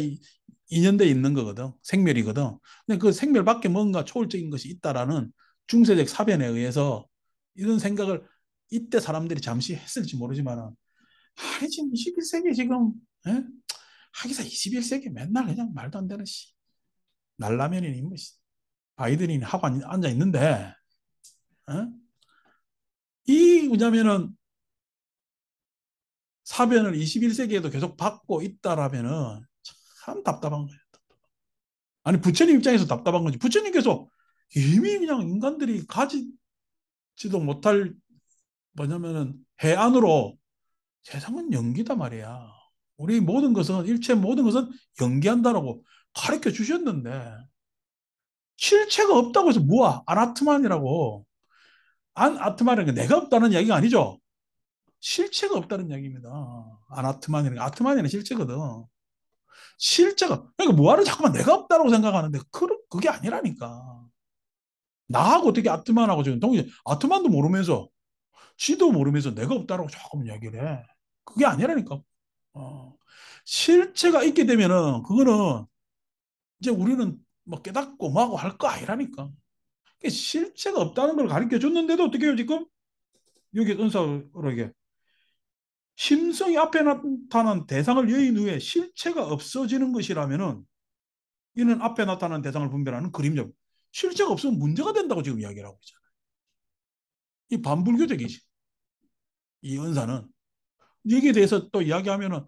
인연돼 있는 거거든. 생멸이거든. 근데 그 생멸 밖에 뭔가 초월적인 것이 있다라는 중세적 사변에 의해서 이런 생각을 이때 사람들이 잠시 했을지 모르지만 아니 지금 21세기 지금 예? 하기사 21세기 맨날 그냥 말도 안 되는 날라면이니 뭐 바이든이 하고 앉아 있는데 예? 이 뭐냐면은 사변을 21세기에도 계속 받고 있다라면은 참 답답한 거예요. 아니 부처님 입장에서 답답한 거지. 부처님께서 이미 그냥 인간들이 가지지도 못할 뭐냐면은 해안으로 세상은 연기다 말이야. 우리 모든 것은 일체 모든 것은 연기한다라고 가르쳐 주셨는데 실체가 없다고 해서 뭐야? 아나트만이라고. 아트만이라는 게 내가 없다는 이야기가 아니죠. 실체가 없다는 이야기입니다. 아나트만이라는 게 아트만이라는 실체거든. 실제가 그러니까 뭐하러 자꾸만 내가 없다고 생각하는데 그게 아니라니까. 나하고 어떻게 아트만하고 지금 동시에 아트만도 모르면서 지도 모르면서 내가 없다라고 조금 이야기를 해. 그게 아니라니까. 어. 실체가 있게 되면은 그거는 이제 우리는 뭐 깨닫고 뭐하고 할 거 아니라니까. 실체가 없다는 걸 가르쳐 줬는데도 어떻게 해요 지금? 여기 은사로에게 심성이 앞에 나타난 대상을 여인 후에 실체가 없어지는 것이라면은 이는 앞에 나타난 대상을 분별하는 그림자. 실체가 없으면 문제가 된다고 지금 이야기를 하고 있잖아요. 이 반불교적이지. 이 은사는 여기에 대해서 또 이야기하면은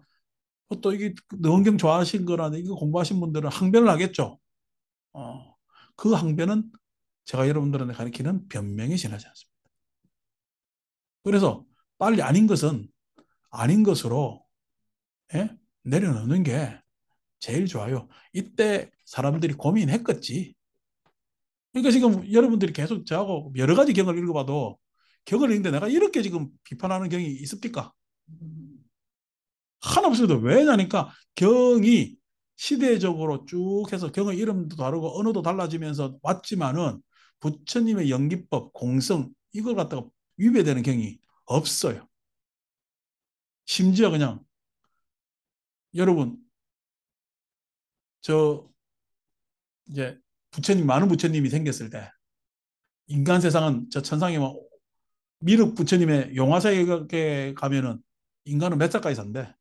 또 이게 너원경 좋아하신 거나 이거 공부하신 분들은 항변을 하겠죠. 어, 그 항변은 제가 여러분들한테 가르치는 변명에 지나지 않습니다. 그래서 빨리 아닌 것은 아닌 것으로 예? 내려놓는 게 제일 좋아요. 이때 사람들이 고민했겠지. 그러니까 지금 여러분들이 계속 저하고 여러 가지 경을 읽어봐도 경을 읽는데 내가 이렇게 지금 비판하는 경이 있습니까? 하나 없습니다. 왜냐니까 경이 시대적으로 쭉 해서 경의 이름도 다르고 언어도 달라지면서 왔지만은 부처님의 연기법, 공성 이걸 갖다가 위배되는 경이 없어요. 심지어 그냥 여러분 저 이제 부처님 많은 부처님이 생겼을 때 인간 세상은 저 천상에 뭐 미륵 부처님의 용화사에 가면은 인간은 몇 살까지 산대?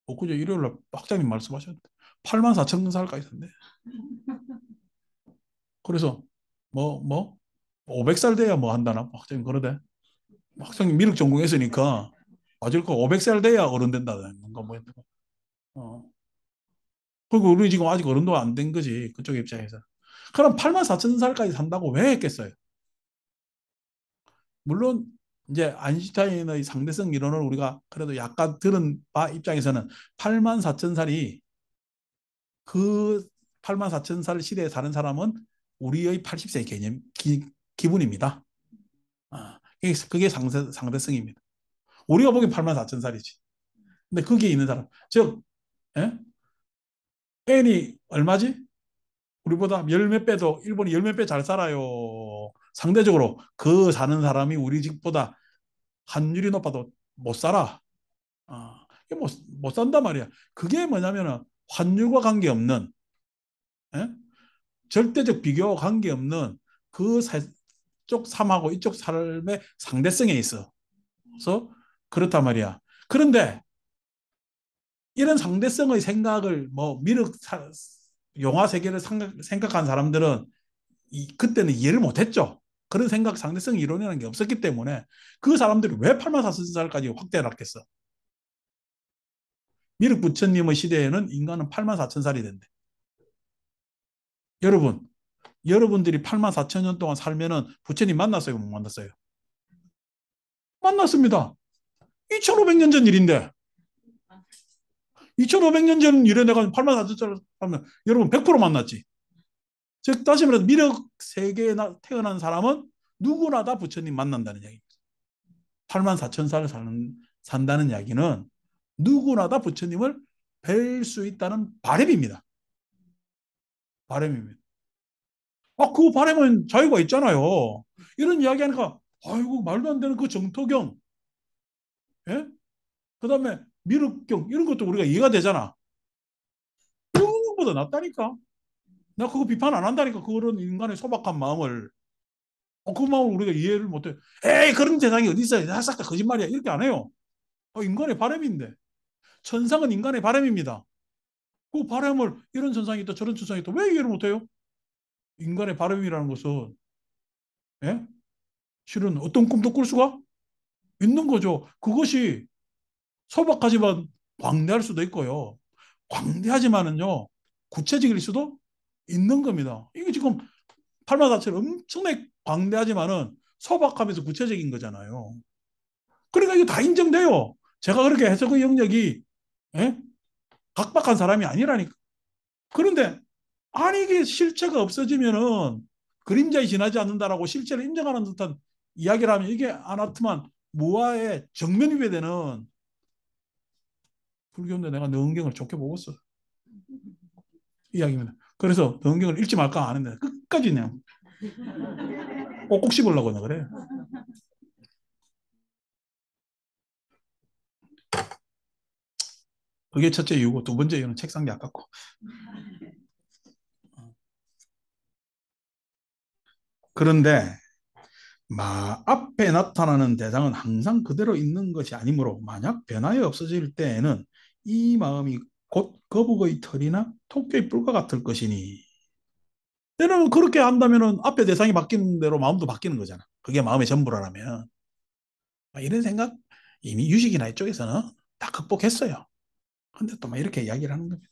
엊그제 일요일 날 학장님 말씀하셨는데 8만 4천 살까지 산대. 그래서 뭐 500살 돼야 뭐 한다나 학장님 그러대. 학장님 미륵 전공했으니까 맞을 거 500살 돼야 어른 된다는 건가 뭐. 어. 그리고 우리 지금 아직 어른도 안 된 거지 그쪽 입장에서. 그럼 8만 4천 살까지 산다고 왜 했겠어요? 물론 이제 아인슈타인의 상대성 이론을 우리가 그래도 약간 들은 바 입장에서는 8만 4천 살이 그 8만 4천 살 시대에 사는 사람은 우리의 80세 개념 기분입니다. 아, 그게 상대성입니다. 우리가 보기엔 8만 4천 살이지. 근데 거기에 있는 사람, 즉, 예? 애니 얼마지? 우리보다 열 몇 배도 일본이 열 몇 배 잘 살아요. 상대적으로 그 사는 사람이 우리 집보다 환율이 높아도 못 살아. 아, 못 산단 말이야. 그게 뭐냐면은 환율과 관계없는 예? 절대적 비교와 관계없는 쪽 삶하고 이쪽 삶의 상대성에 있어. 그래서 그렇단 말이야. 그런데 이런 상대성의 생각을 뭐 용화 세계를 생각한 사람들은 그때는 이해를 못했죠. 그런 생각 상대성 이론이라는 게 없었기 때문에 그 사람들이 왜 8만 4천 살까지 확대를 했겠어. 미륵 부처님의 시대에는 인간은 8만 4천 살이 된대. 여러분들이 8만 4천 년 동안 살면은 부처님 만났어요, 못 만났어요? 만났습니다. 2500년 전 일인데 2500년 전 일에 내가 8만 4천 살 하면 여러분 100% 만났지. 즉 다시 말해서 미륵 세계에 태어난 사람은 누구나 다 부처님 만난다는 이야기입니다. 8만 4천 살 산다는 이야기는 누구나 다 부처님을 뵐 수 있다는 바람입니다. 바람입니다. 아, 그 바람은 자유가 있잖아요. 이런 이야기하니까 아이고 말도 안 되는 그 정토경, 예? 그다음에 미륵경 이런 것도 우리가 이해가 되잖아. 그거보다 낫다니까. 나 그거 비판 안 한다니까. 그런 인간의 소박한 마음을. 그 마음을 우리가 이해를 못해. 에이 그런 세상이 어디 있어요. 싹 다 거짓말이야. 이렇게 안 해요. 인간의 바람인데. 천상은 인간의 바람입니다. 그 바람을 이런 천상이 있다 저런 천상이 있다 왜 이해를 못해요? 인간의 바람이라는 것은 예? 실은 어떤 꿈도 꿀 수가 있는 거죠. 그것이 소박하지만 광대할 수도 있고요. 광대하지만은요 구체적일 수도 있는 겁니다. 이게 지금 팔마다처럼 엄청나게 광대하지만은 소박하면서 구체적인 거잖아요. 그러니까 이거 다 인정돼요. 제가 그렇게 해석의 영역이 예? 각박한 사람이 아니라니까. 그런데 아니 이게 실체가 없어지면은 그림자에 지나지 않는다라고 실체를 인정하는 듯한 이야기를 하면 이게 아나트만 무아의 정면 위배되는 불교인데 내가 능경을 좋게 보고 있어. 이야기입니다. 그래서 능경을 읽지 말까 하는데 끝까지 그냥 꼭꼭 씹으려고 그래. 그게 첫째 이유고 두 번째 이유는 책상이 아깝고. 그런데 앞에 나타나는 대상은 항상 그대로 있는 것이 아니므로 만약 변화에 없어질 때에는 이 마음이 곧 거북의 털이나 토끼의 뿔과 같을 것이니 여러분 그렇게 한다면은 앞에 대상이 바뀌는 대로 마음도 바뀌는 거잖아. 그게 마음의 전부라면 이런 생각 이미 유식이나 이쪽에서는 다 극복했어요. 근데 또 막 이렇게 이야기를 하는 겁니다.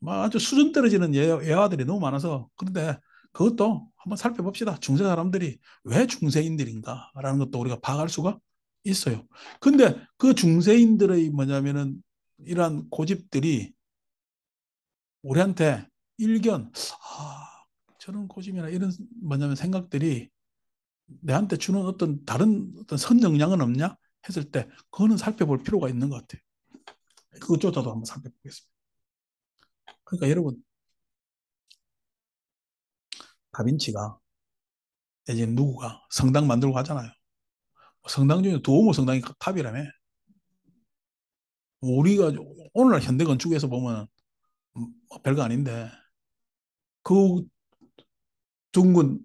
아주 수준 떨어지는 예화들이 너무 많아서 그런데 그것도 한번 살펴봅시다. 중세 사람들이 왜 중세인들인가라는 것도 우리가 파악할 수가 있어요. 근데 그 중세인들의 뭐냐면은 이러한 고집들이 우리한테 일견, 아, 저런 고집이나 이런 뭐냐면 생각들이 내한테 주는 어떤 다른 어떤 선영향은 없냐 했을 때 그거는 살펴볼 필요가 있는 것 같아요. 그것조차도 한번 살펴보겠습니다. 그러니까 여러분, 다빈치가 이제 누구가 성당 만들고 하잖아요. 성당 중에 두오모 성당이 탑이라며. 우리가 오늘날 현대 건축에서 보면 별거 아닌데 그 둥근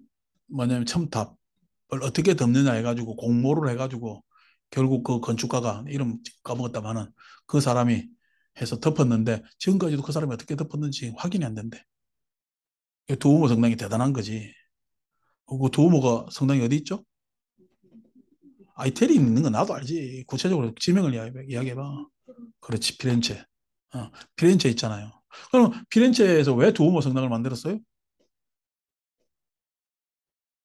뭐냐면 첨탑을 어떻게 덮느냐 해가지고 공모를 해가지고 결국 그 건축가가 이름 까먹었다마는 그 사람이 해서 덮었는데 지금까지도 그 사람이 어떻게 덮었는지 확인이 안 된대. 두오모 성당이 대단한 거지. 그 두오모가 성당이 어디 있죠? 이태리 있는 건 나도 알지. 구체적으로 지명을 이야기해봐. 그렇지, 피렌체. 피렌체 있잖아요. 그럼 피렌체에서 왜 두오모 성당을 만들었어요?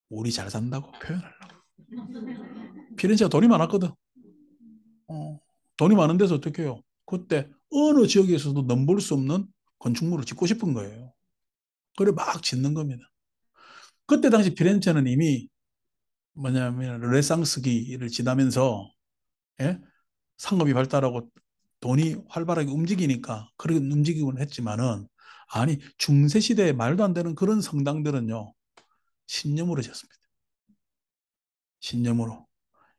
우리 잘 산다고 표현하려고. 피렌체가 돈이 많았거든. 어, 돈이 많은 데서 어떻게 해요? 그때 어느 지역에서도 넘볼 수 없는 건축물을 짓고 싶은 거예요. 그래 막 짓는 겁니다. 그때 당시 피렌체는 이미 뭐냐면 르네상스기를 지나면서 예? 상업이 발달하고 돈이 활발하게 움직이니까 그렇게 움직이곤 했지만은 아니 중세 시대에 말도 안 되는 그런 성당들은요 신념으로 지었습니다. 신념으로.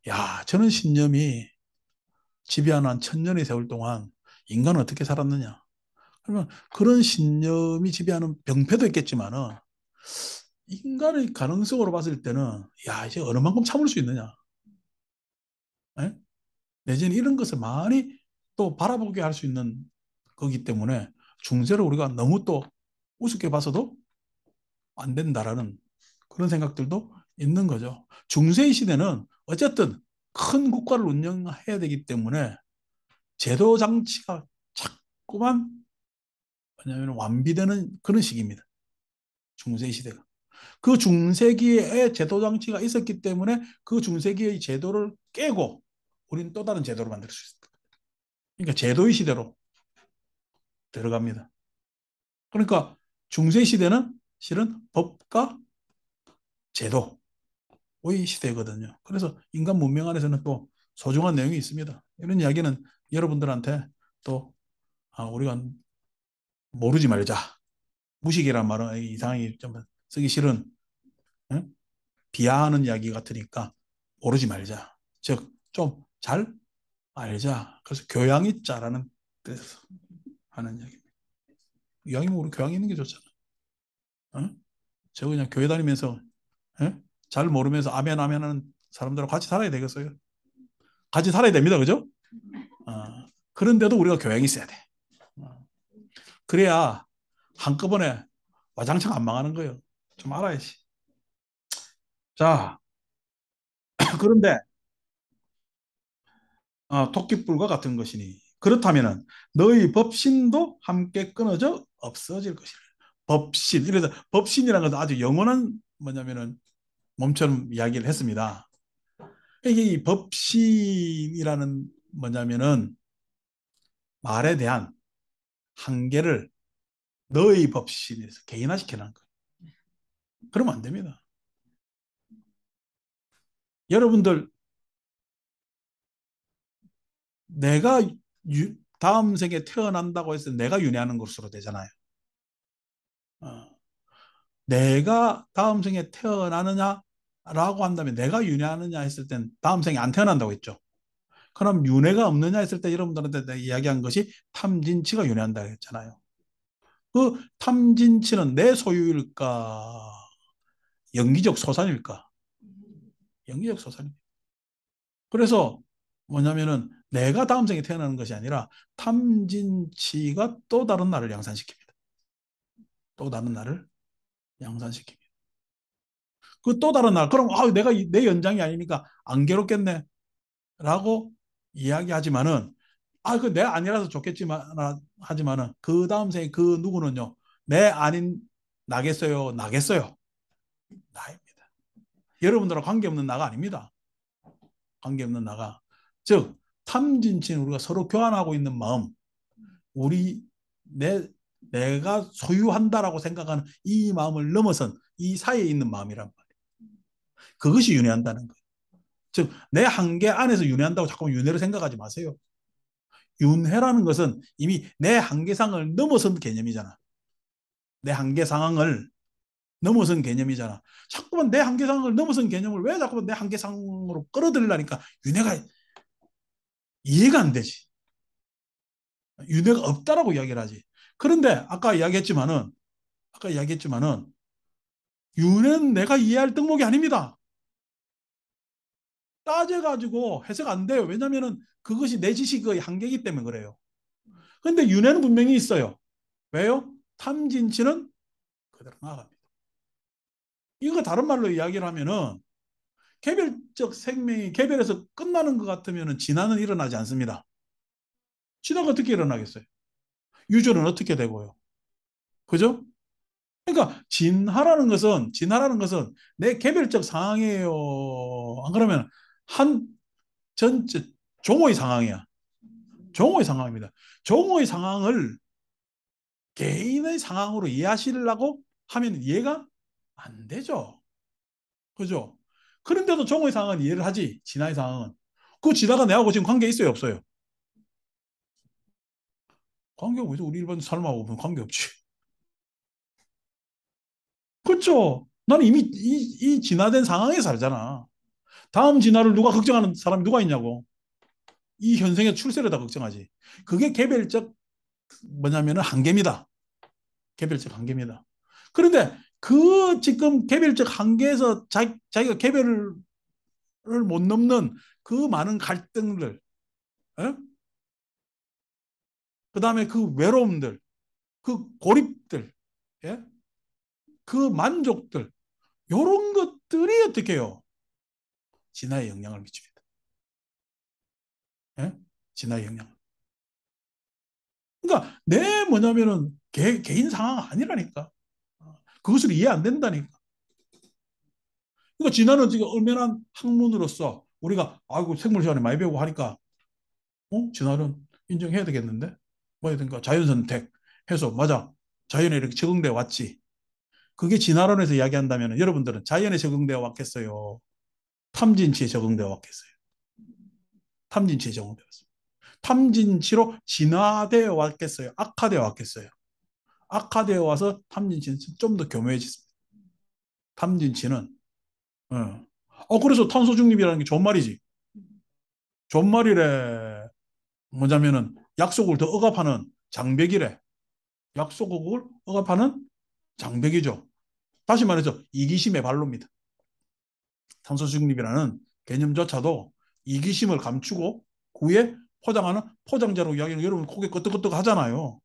야, 저는 신념이 지배하는 천년의 세월 동안 인간은 어떻게 살았느냐. 그러면 그런 신념이 지배하는 병폐도 있겠지만은 인간의 가능성으로 봤을 때는 야, 이제 어느 만큼 참을 수 있느냐. 예? 내지는 이런 것을 많이 또 바라보게 할 수 있는 거기 때문에 중세를 우리가 너무 또 우습게 봐서도 안 된다라는 그런 생각들도 있는 거죠. 중세 시대는 어쨌든 큰 국가를 운영해야 되기 때문에 제도 장치가 자꾸만 뭐냐면 완비되는 그런 시기입니다. 중세 시대가. 그 중세기에 제도 장치가 있었기 때문에 그 중세기의 제도를 깨고 우리는 또 다른 제도를 만들 수 있습니다. 그러니까 제도의 시대로 들어갑니다. 그러니까 중세 시대는 실은 법과 제도의 시대거든요. 그래서 인간 문명 안에서는 또 소중한 내용이 있습니다. 이런 이야기는 여러분들한테 또 우리가 모르지 말자. 무식이란 말은 이상하게 좀 쓰기 싫은 응? 비하하는 이야기 같으니까 모르지 말자. 즉, 좀 잘 알자. 그래서 교양 있자라는 뜻에서 하는 이야기입니다. 이왕이면 우리 교양 있는 게 좋잖아. 어? 저 그냥 교회 다니면서 예? 잘 모르면서 아멘 아멘 하는 사람들하고 같이 살아야 되겠어요. 같이 살아야 됩니다. 그죠? 그런데도 우리가 교양이 있어야 돼. 어. 그래야 한꺼번에 와장창 안 망하는 거예요. 좀 알아야지. 자, 그런데 토끼불과 같은 것이니 그렇다면은 너희 법신도 함께 끊어져 없어질 것이라. 법신. 이래서 법신이라는 것은 아주 영원한 뭐냐면은 몸처럼 이야기를 했습니다. 이게 이 법신이라는 뭐냐면은 말에 대한 한계를 너의 법신에서 개인화시켜놓은 거예요. 그러면 안 됩니다. 여러분들 내가 다음 생에 태어난다고 해서 내가 윤회하는 것으로 되잖아요. 어. 내가 다음 생에 태어나느냐라고 한다면 내가 윤회하느냐 했을 땐 다음 생에 안 태어난다고 했죠. 그럼 윤회가 없느냐 했을 때 여러분들한테 내가 이야기한 것이 탐진치가 윤회한다고 했잖아요. 그 탐진치는 내 소유일까? 영기적 소산일까? 영기적 소산입니다. 그래서 뭐냐면은 내가 다음 생에 태어나는 것이 아니라 탐진치가 또 다른 나를 양산시킵니다. 또 다른 나를 양산시킵니다. 그 또 다른 날, 그럼 내가 내 연장이 아니니까 안 괴롭겠네 라고 이야기하지만은 그 내 아니라서 좋겠지만 하지만은 그 다음 생에 그 누구는요 내 아닌 나겠어요 나겠어요 나입니다. 여러분들과 관계없는 나가 아닙니다. 관계없는 나가. 즉 탐진치는 우리가 서로 교환하고 있는 마음, 우리 내 내가 소유한다라고 생각하는 이 마음을 넘어선 이 사이에 있는 마음이란 말이에요. 그것이 윤회한다는 거예요. 즉, 내 한계 안에서 윤회한다고 자꾸 윤회를 생각하지 마세요. 윤회라는 것은 이미 내 한계상을 넘어선 개념이잖아. 내 한계 상황을 넘어선 개념이잖아. 자꾸만 내 한계상을 넘어선 개념을 왜 자꾸만 내 한계상으로 끌어들이려니까 윤회가 이해가 안 되지. 윤회가 없다라고 이야기를 하지. 그런데 아까 이야기했지만은 윤회는 내가 이해할 덕목이 아닙니다. 따져가지고 해석 안 돼요. 왜냐면은 그것이 내 지식의 한계이기 때문에 그래요. 근데 윤회는 분명히 있어요. 왜요? 탐진치는 그대로 나아갑니다. 이거 다른 말로 이야기를 하면은 개별적 생명이 개별에서 끝나는 것 같으면 진화는 일어나지 않습니다. 진화가 어떻게 일어나겠어요? 유전은 어떻게 되고요? 그죠? 그러니까 진화라는 것은 내 개별적 상황이에요. 안 그러면 한 전체 종의 상황이야. 종의 상황입니다. 종의 상황을 개인의 상황으로 이해하시려고 하면 이해가 안 되죠. 그죠? 그런데도 종의 상황은 이해를 하지. 진화의 상황은. 그 진화가 내하고 지금 관계 있어요, 없어요? 관계 없죠. 우리 일반 사람하고 관계 없지. 그렇죠? 나는 이미 이 진화된 상황에 살잖아. 다음 진화를 누가 걱정하는 사람이 누가 있냐고. 이 현생의 출세를 다 걱정하지. 그게 개별적 뭐냐면은 한계입니다. 개별적 한계입니다. 그런데 그 지금 개별적 한계에서 자기가 개별을 못 넘는 그 많은 갈등들, 그 다음에 그 외로움들, 그 고립들, 예? 그 만족들, 이런 것들이 어떻게 해요? 진화에 영향을 미칩니다. 예? 진화에 영향. 그러니까 내 뭐냐면은 개인 상황 아니라니까. 그것을 이해 안 된다니까. 그러니까 진화는 지금 얼마나 학문으로서 우리가 아이고 생물 시간에 많이 배우고 하니까 진화는 인정해야 되겠는데 뭐 해야 되니까 자연선택 해서 맞아 자연에 이렇게 적응돼 왔지. 그게 진화론에서 이야기한다면 여러분들은 자연에 적응되어 왔겠어요? 탐진치에 적응되어 왔겠어요? 탐진치에 적응되어 왔어요. 탐진치로 진화되어 왔겠어요? 악화되어 왔겠어요? 악화되어 와서 탐진치는 좀 더 교묘해졌습니다. 탐진치는 그래서 탄소 중립이라는 게 좋은 말이지. 좋은 말이래. 뭐냐면은 약속을 더 억압하는 장벽이래. 약속을 억압하는 장벽이죠. 다시 말해서 이기심의 발로입니다. 탄소 중립이라는 개념조차도 이기심을 감추고 그에 포장하는 포장재로 이야기는 여러분 고개 끄덕끄덕 하잖아요.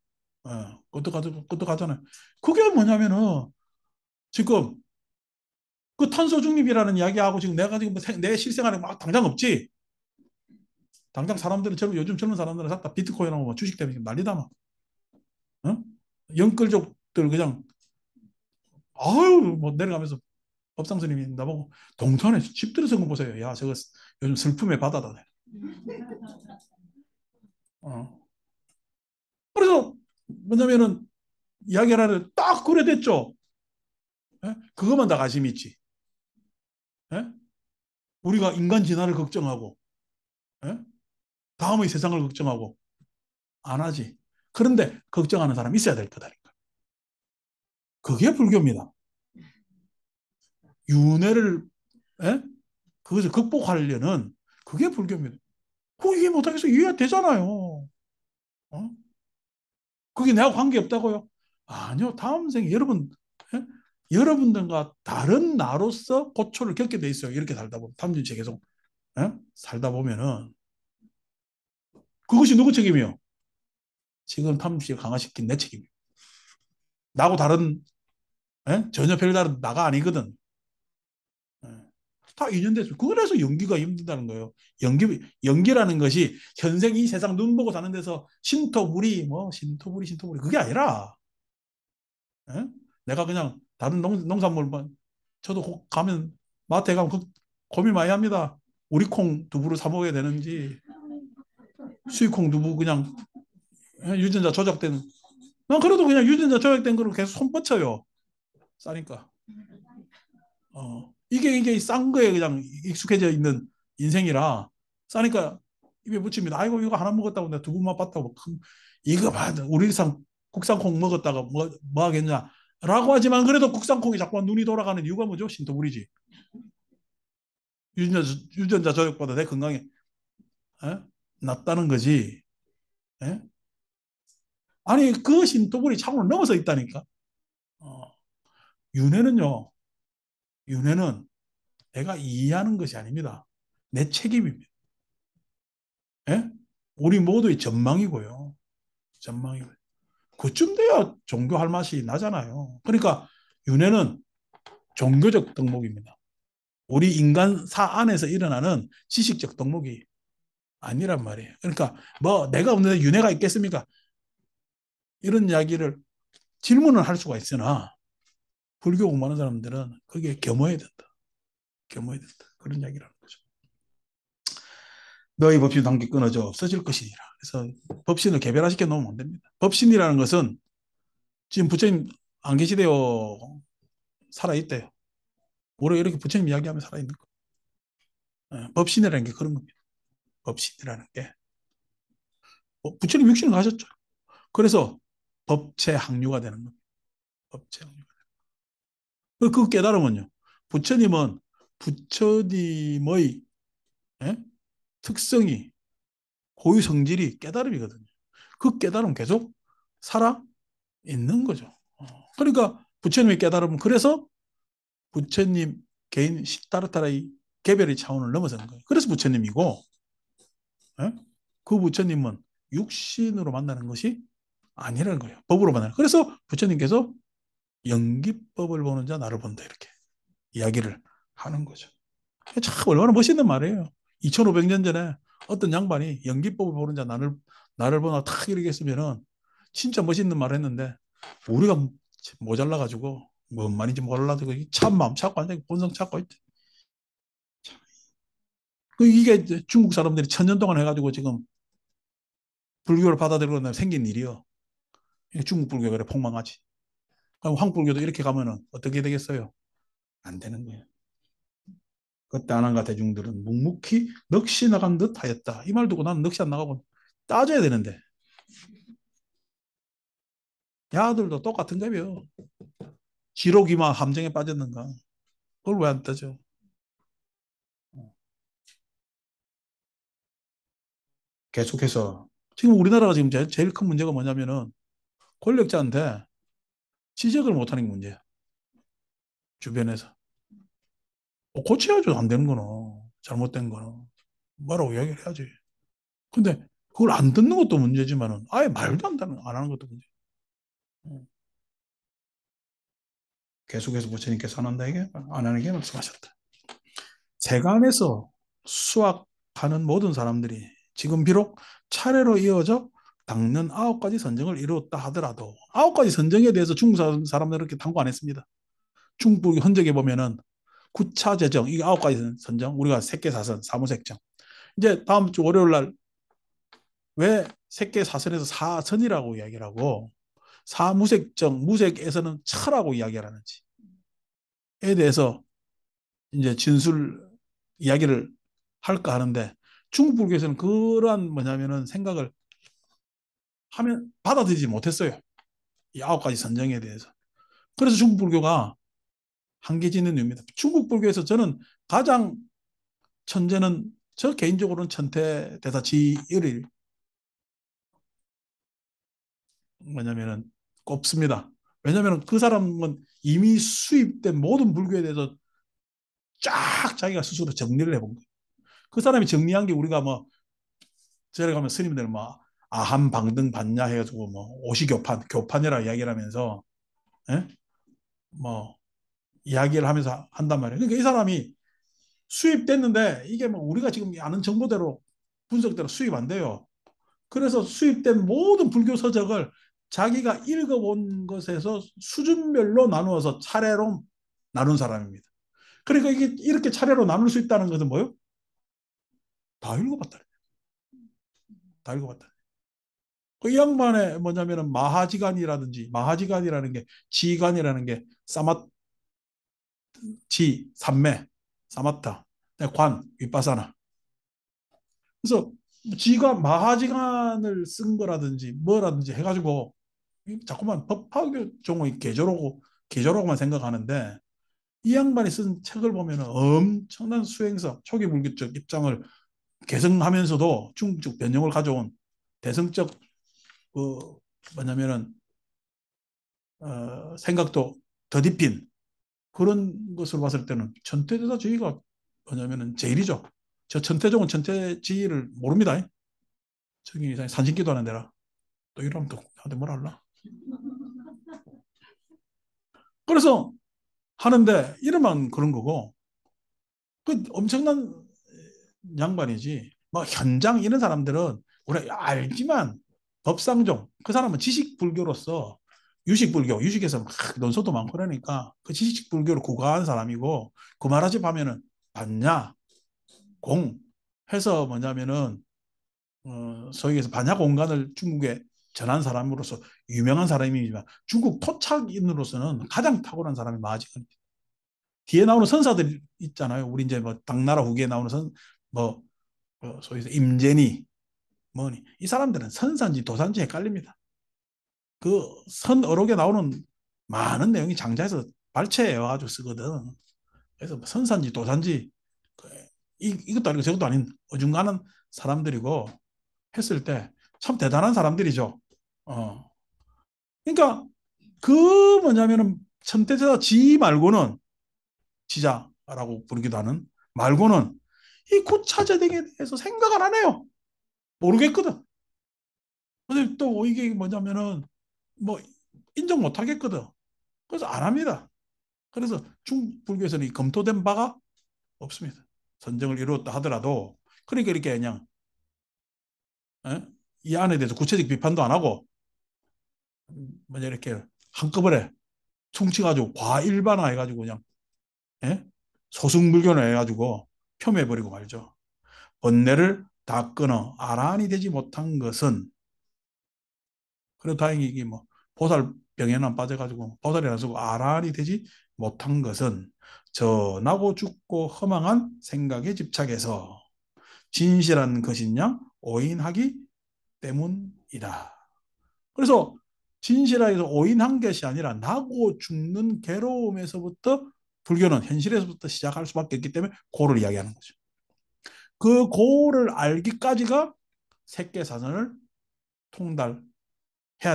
끄덕끄덕 하잖아요. 그게 뭐냐면은 지금 그 탄소 중립이라는 이야기하고 지금 내가 지금 내 실생활에 막 당장 없지. 당장 사람들은 요즘 젊은 사람들은 다 비트코인하고 뭐 주식 때문에 난리다 막. 어? 영끌족들 그냥 아유 뭐 내려가면서 법상 스님이 나보고 동탄에 집 들어서 거 보세요. 야 저거 요즘 슬픔의 바다다. 어. 그래서 뭐냐면은 이야기를 하는데 딱 그래 됐죠. 예? 그것만 다 관심 있지. 예? 우리가 인간 진화를 걱정하고 예? 다음의 세상을 걱정하고 안 하지. 그런데 걱정하는 사람이 있어야 될 거다니까. 그게 불교입니다. 윤회를 예? 그것을 극복하려는 그게 불교입니다. 그거 이해 못하겠어. 이해가 되잖아요. 어? 그게 내하고 관계없다고요? 아니요. 다음 생에 예? 여러분들과 다른 나로서 고초를 겪게 돼 있어요. 이렇게 살다 보면 탐진치 계속 살다 보면은 그것이 누구 책임이요? 지금 탐진치를 강화시킨 내 책임이요. 나하고 다른 전혀 별다른 나가 아니거든. 예. 다 인연됐어요. 그래서 연기가 힘들다는 거예요. 연기라는 것이 현생 이 세상 눈 보고 사는 데서 신토부리 뭐 신토부리 그게 아니라 예? 내가 그냥 다른 농산물만 저도 가면 마트에 가면 고민 많이 합니다. 우리 콩 두부를 사 먹어야 되는지 수입 콩 두부 그냥 유전자 조작된 난 그래도 그냥 유전자 조작된 거를 계속 손 뻗쳐요. 싸니까. 이게 싼 거에 그냥 익숙해져 있는 인생이라 싸니까 입에 붙입니다. 아이고 이거 하나 먹었다고 내가 두 번만 봤다고 이거 봐 우리상 국산콩 먹었다가 뭐 하겠냐 라고 하지만 그래도 국산콩이 자꾸만 눈이 돌아가는 이유가 뭐죠? 신토불이지. 유전자 조작보다 내 건강에 에? 낫다는 거지. 에? 아니 그 신토불이 창문을 넘어서 있다니까. 어, 윤회는요. 윤회는 내가 이해하는 것이 아닙니다. 내 책임입니다. 예? 우리 모두의 전망이고요. 전망이고요. 그쯤 돼야 종교할 맛이 나잖아요. 그러니까 윤회는 종교적 덕목입니다. 우리 인간사 안에서 일어나는 지식적 덕목이 아니란 말이에요. 그러니까 뭐 내가 없는데 윤회가 있겠습니까? 이런 이야기를 질문을 할 수가 있으나 불교 공부하는 사람들은 거기에 겸허해야 된다. 겸허해야 된다. 그런 이야기라는 거죠. 너희 법신 단계 끊어져 없어질 것이니라. 그래서 법신을 개별화시켜 놓으면 안 됩니다. 법신이라는 것은 지금 부처님 안 계시대요. 살아있대요. 우리가 이렇게 부처님 이야기하면 살아있는 거예요. 법신이라는 게 그런 겁니다. 법신이라는 게. 부처님 육신을 가셨죠. 그래서 법체 항류가 되는 겁니다. 법체 항류가. 그 깨달음은요. 부처님은 부처님의 예? 특성이 고유 성질이 깨달음이거든요. 그 깨달음 계속 살아 있는 거죠. 그러니까 부처님의 깨달음은 그래서 부처님 개인 시타르타라의 개별의 차원을 넘어서는 거예요. 그래서 부처님이고 예? 그 부처님은 육신으로 만나는 것이 아니라는 거예요. 법으로 만나는. 그래서 부처님께서 연기법을 보는 자 나를 본다 이렇게 이야기를 하는 거죠. 참 얼마나 멋있는 말이에요. 2500년 전에 어떤 양반이 연기법을 보는 자 나를 보나 탁 이렇게 했으면은 진짜 멋있는 말을 했는데 우리가 모자라 가지고 뭔 말인지 몰라도 참 마음 찾고 완전히 본성 찾고 있대. 이게 중국 사람들이 천년 동안 해가지고 지금 불교를 받아들이고 나면 생긴 일이요. 중국 불교가 그래 폭망하지. 그럼 황불교도 이렇게 가면은 어떻게 되겠어요? 안 되는 거예요. 그때 안한가 대중들은 묵묵히 넋이 나간 듯 하였다. 이 말 듣고 나는 넋이 안 나가고 따져야 되는데 야들도 똑같은 거요. 지록이만 함정에 빠졌는가? 그걸 왜 안 따져? 계속해서 지금 우리나라가 지금 제일 큰 문제가 뭐냐면은 권력자한테 지적을 못하는 게 문제야. 주변에서. 고쳐야죠. 안 되는 거는. 잘못된 거는. 뭐라고 이야기를 해야지. 근데 그걸 안 듣는 것도 문제지만은 아예 말도 안 하는 것도 문제. 계속해서 부처님께서 안 한다에게 안 하는 게 말씀하셨다. 세간에서 수학하는 모든 사람들이 지금 비록 차례로 이어져 닦는 9가지 선정을 이루었다 하더라도 9가지 선정에 대해서 중국 사람들은 그렇게 탐구 안 했습니다. 중국 흔적에 보면은 구차재정 이 9가지 선정 우리가 색계사선 사무색정 이제 다음 주 월요일 날 왜 색계사선에서 사선이라고 이야기를 하고 사무색정 무색에서는 차라고 이야기를 하는지에 대해서 이제 진술 이야기를 할까 하는데 중국 불교에서는 그러한 뭐냐면은 생각을 하면 받아들이지 못했어요. 이 9가지 선정에 대해서. 그래서 중국 불교가 한계짓는 이유입니다. 중국 불교에서 저는 가장 천재는 저 개인적으로는 천태대사지를 뭐냐면은 꼽습니다. 왜냐하면 그 사람은 이미 수입된 모든 불교에 대해서 쫙 자기가 스스로 정리를 해본 거예요. 그 사람이 정리한 게 우리가 뭐 저래 가면 스님들 뭐 아한 방등 반야 해가지고 뭐 오시교판 교판이라 이야기를 하면서 예? 뭐 이야기를 하면서 한단 말이에요. 그러니까 이 사람이 수입됐는데 이게 뭐 우리가 지금 아는 정보대로 분석대로 수입 안 돼요. 그래서 수입된 모든 불교 서적을 자기가 읽어본 것에서 수준별로 나누어서 차례로 나눈 사람입니다. 그러니까 이게 이렇게 차례로 나눌 수 있다는 것은 뭐요? 다 읽어봤다. 다 읽어봤다. 그 이 양반의 뭐냐면은 마하지간이라는 게 지간이라는 게 삼매, 사마타, 관, 윗바사나. 그래서 지가 마하지간을 쓴 거라든지 뭐라든지 해가지고 자꾸만 법학의 종의 개조라고만 생각하는데 이 양반이 쓴 책을 보면 엄청난 수행서, 초기 불교적 입장을 개성하면서도 중국적 변형을 가져온 대승적 그 뭐냐면은 생각도 더딥힌 그런 것으로 봤을 때는 천태대다주의가 뭐냐면은 제일이죠. 저 천태종은 천태지를 모릅니다. 저기 산신기도 하는 데라 또 이러면 또 나한테 뭘 할라. 그래서 하는데 이러면 그런 거고 그 엄청난 양반이지. 뭐 현장 이런 사람들은 우리 알지만 법상종 그 사람은 지식불교로서 유식에서 막 논소도 많고 그러니까 그 지식불교를 구가한 사람이고 그 말하지 하면은 반야 공 해서 뭐냐면은 소위 해서 반야 공간을 중국에 전한 사람으로서 유명한 사람이지만 중국 토착인으로서는 가장 탁월한 사람이 마하지간. 뒤에 나오는 선사들 있잖아요. 우리 이제 뭐 당나라 후기에 나오는 뭐 소위 해서 임제니 뭐니 이 사람들은 선산지 도산지 헷갈립니다. 그 선어록에 나오는 많은 내용이 장자에서 발췌해 가지고 쓰거든. 그래서 뭐 선산지 도산지 그 이것도 아니고 저것도 아닌 어중간한 사람들이고 했을 때 참 대단한 사람들이죠. 그러니까 그 뭐냐면은 천태제자 지 말고는 지자라고 부르기도 하는 말고는 이 구차제등에 대해서 생각을 안 해요. 모르겠거든. 근데 또 이게 뭐냐면은 뭐 인정 못 하겠거든. 그래서 안 합니다. 그래서 중불교에서는 검토된 바가 없습니다. 선정을 이루었다 하더라도 그러니까 이렇게 그냥 에? 이 안에 대해서 구체적 비판도 안 하고 뭐냐 이렇게 한꺼번에 퉁치가지고 과일반화 해가지고 그냥 에? 소승불교를 해가지고 폄훼해버리고 말죠. 번뇌를 다 끊어 아란이 되지 못한 것은 그래도 다행히 이게 뭐 보살병에는 빠져가지고 보살이 안 쓰고 아란이 되지 못한 것은 전하고 죽고 허망한 생각에 집착해서 진실한 것이냐 오인하기 때문이다. 그래서 진실하게서 오인한 것이 아니라 나고 죽는 괴로움에서부터 불교는 현실에서부터 시작할 수밖에 없기 때문에 고를 이야기하는 거죠. 그 고를 알기까지가 색계사선을 통달해야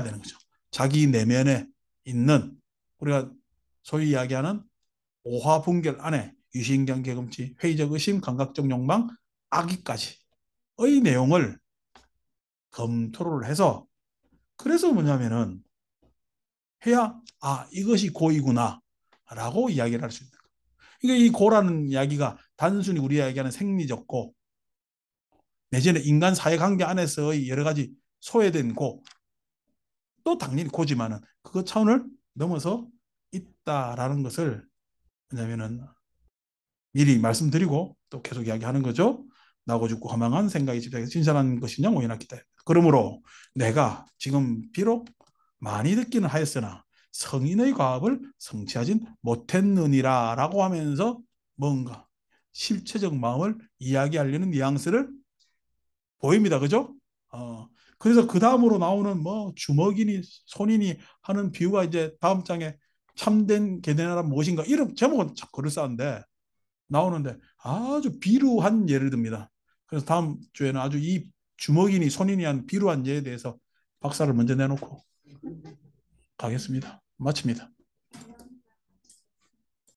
되는 거죠. 자기 내면에 있는 우리가 소위 이야기하는 오화분결 안에 유신경 개금치 회의적 의심 감각적 욕망 악의까지의 내용을 검토를 해서 그래서 뭐냐면은 해야 이것이 고이구나 라고 이야기를 할 수 있는 거예요. 그러니까 이 고라는 이야기가 단순히 우리가 얘기하는 생리적 고 내지는 인간 사회관계 안에서의 여러 가지 소외된 고 또 당연히 고지만은 그 차원을 넘어서 있다라는 것을 왜냐면은 미리 말씀드리고 또 계속 이야기하는 거죠. 나고 죽고 허망한 생각이 집착해서 진실한 것이냐 오해났기 때문에. 그러므로 내가 지금 비록 많이 듣기는 하였으나 성인의 과업을 성취하진 못했느니라 라고 하면서 뭔가 실체적 마음을 이야기하려는 뉘앙스를 보입니다. 그죠? 그래서 그 다음으로 나오는 뭐 주먹이니 손이니 하는 비유가 이제 다음 장에 참된 계대나란 무엇인가 이런 제목은 참 그럴싸한데 나오는데 아주 비루한 예를 듭니다. 그래서 다음 주에는 아주 이 주먹이니 손이니 한 비루한 예에 대해서 박사를 먼저 내놓고 가겠습니다. 마칩니다.